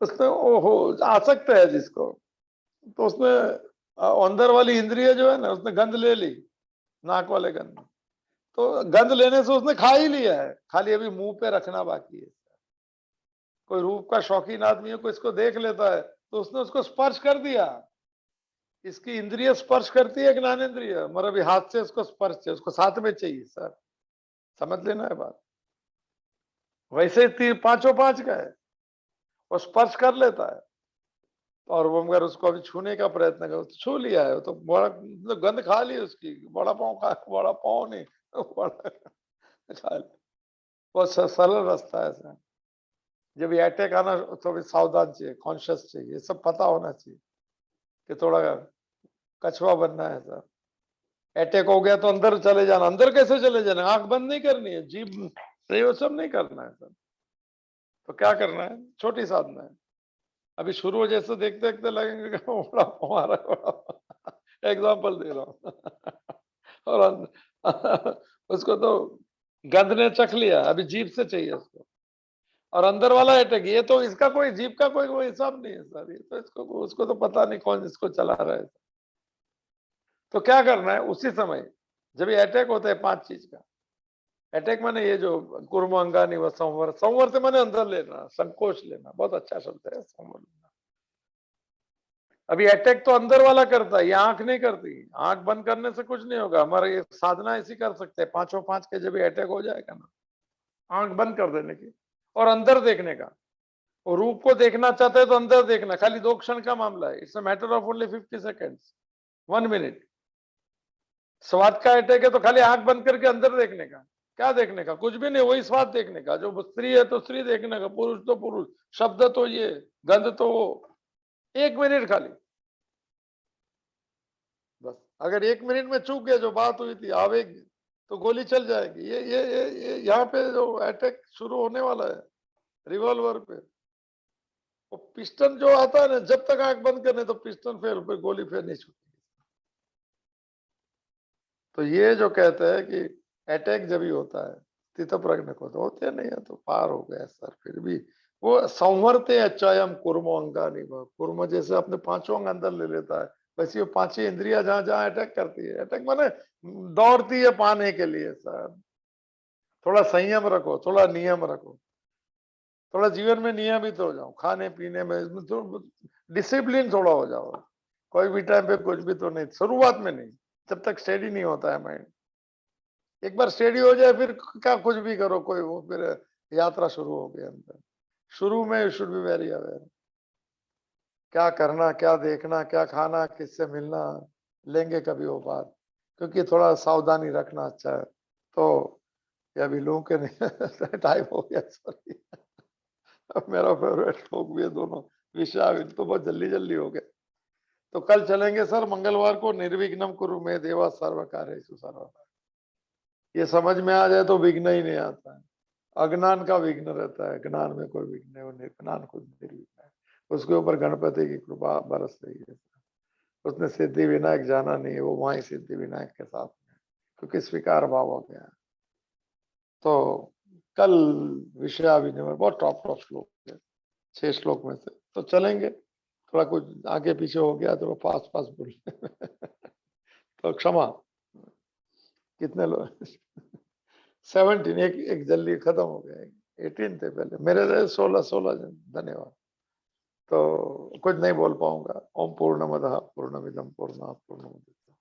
उसमें ओहो आसक्त है जिसको, तो उसने अंदर वाली इंद्रिय जो है ना, उसने गंध ले ली, नाक वाले गंध। तो गंध लेने से उसने खा ही लिया है, खाली अभी मुंह पे रखना बाकी है। कोई रूप का शौकीन आदमी है, कोई इसको देख लेता है तो उसने उसको स्पर्श कर दिया। इसकी इंद्रिय स्पर्श करती है, ज्ञान इंद्रिय, मगर अभी हाथ से उसको स्पर्श चाहिए, उसको साथ में चाहिए सर, समझ लेना है बात। वैसे पांचों पांच का है, वो स्पर्श कर लेता है। और वो मगर उसको अभी छूने का प्रयत्न करो तो छू लिया है, तो बड़ा मतलब गंध खा ली उसकी, बड़ा पाँव खा, बड़ा पाँव नहीं बड़ा खा ली। वो सरल रास्ता है सर। जब ये अटैक आना तो भी सावधान चाहिए, कॉन्शियस चाहिए, ये सब पता होना चाहिए कि थोड़ा कछुआ बनना है सर। अटैक हो गया तो अंदर चले जाना, अंदर कैसे चले जाना, आंख बंद नहीं करनी है, जीभ नहीं, वो सब नहीं करना है सर। तो क्या करना है, छोटी साधना है। अभी शुरू हो जैसे देखते देखते लगेंगे कि बड़ा हमारा बड़ा एग्जाम्पल दे रहा हूँ और उसको तो गंध ने चख लिया, अभी जीभ से चाहिए उसको। और अंदर वाला अटैक, ये तो इसका कोई जीभ का कोई हिसाब नहीं है सर, ये तो इसको उसको तो पता नहीं कौन इसको चला रहा है। तो क्या करना है उसी समय, जब ये अटैक होता है 5 चीज का अटैक, माने ये जो कुर्म अंगानी व संवर, संवर से माने अंदर लेना, संकोच लेना, बहुत अच्छा शब्द है संवर लेना। अभी अटैक तो अंदर वाला करता है, ये आंख नहीं करती। आंख बंद करने से कुछ नहीं होगा, हमारा ये साधना ऐसी कर सकते हैं, पांचों पांच के जब अटैक हो जाएगा ना, आंख बंद कर देने की और अंदर देखने का। और रूप को देखना चाहते हैं तो अंदर देखना, खाली 2 क्षण का मामला है, it's a matter of only 50 seconds, 1 minute. स्वाद का अटैक है तो खाली आंख बंद करके अंदर देखने का। क्या देखने का, कुछ भी नहीं, वही स्वाद देखने का। जो स्त्री है तो स्त्री देखने का, पुरुष तो पुरुष, शब्द तो ये, गंध तो वो। 1 मिनट खाली, बस। अगर 1 मिनट में चूक गया, जो बात हुई थी आवेग, तो गोली चल जाएगी। ये यहाँ पे जो अटैक शुरू होने वाला है रिवॉल्वर पे, वो पिस्टन जो आता है ना, जब तक आंख बंद करने तो पिस्टन फेल पे गोली फिर नहीं छूटेगी। तो ये जो कहते हैं कि अटैक जब ही होता है स्थित प्रज्ञ को, तो होते नहीं है तो पार हो गया सर। फिर भी वो संवरते अचयम कुर्मो अंगा निभा, कुर्म जैसे अपने पांचों अंग अंदर ले लेता है, वैसे वो पांच ही इंद्रिया जहां जहां अटैक करती है, अटैक माने दौड़ती है पाने के लिए सर। थोड़ा संयम रखो, थोड़ा नियम रखो, थोड़ा जीवन में नियमित हो जाओ, खाने पीने में इसमें थोड़ा डिसिप्लिन थोड़ा हो जाओ। कोई भी टाइम पे कुछ भी तो नहीं, शुरुआत में नहीं, जब तक स्टेडी नहीं होता है माइंड। एक बार स्टेडी हो जाए फिर क्या कुछ भी करो, कोई वो फिर यात्रा शुरू हो गई अंदर। शुरू में you should be very aware, क्या करना, क्या देखना, क्या खाना, किससे मिलना, लेंगे कभी वो बात, क्योंकि थोड़ा सावधानी रखना अच्छा है। तो ये अभी लूं के नहीं टाइम हो गया सॉरी। अब मेरा फेवरेट लोग भी है दोनों विषय, तो बहुत जल्दी जल्दी हो गए। तो कल चलेंगे सर मंगलवार को, निर्विघ्नम कुरु मे देवा सर्व कार्येषु सर्वदा। ये समझ में आ जाए तो विघ्न ही नहीं आता है। अज्ञान का विघ्न रहता है, ज्ञान में कोई विघ्न नहीं, निर्ज्ञान खुद निर्विघ्न है। उसके ऊपर गणपति की कृपा बरस रही है। उसने सिद्धि विनायक जाना नहीं है, वो वहीं सिद्धि विनायक के साथ में, क्योंकि स्वीकार भाव हो गया। तो कल विषय अभिनय बहुत टॉप टॉप श्लोक है, 6 श्लोक में से तो चलेंगे। थोड़ा कुछ आगे पीछे हो गया तो पास पास बोल तो क्षमा। कितने लोग 17, एक जल्दी खत्म हो गया, 18 थे पहले मेरे, 16 जन, धन्यवाद। तो कुछ नहीं बोल पाऊंगा। ओम पूर्णमदः पूर्णमिदं पूर्णात् पूर्णमुदच्यते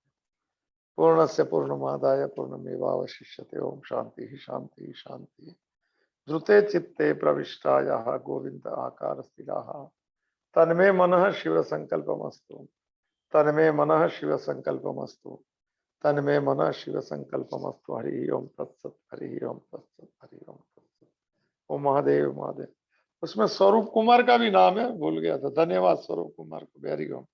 पूर्णस्य पूर्णमादाय पूर्णमेवावशिष्यते। ओम शांति शांति शांति। ध्रुते चित्ते प्रविष्टायाः गोविंद आकार स्थिराः तन्मे मनः शिव संकल्पमस्तु, तन्मे मनः शिव संकल्पमस्तु, तन्मे मनः शिव संकल्पमस्तु। हरि ओम तत्सत, हरि ओम तत्सत, हरि ओम तत्सत। ओम महादेव महादेव। उसमें स्वरूप कुमार का भी नाम है, भूल गया था, धन्यवाद स्वरूप कुमार को, वेरी गुड।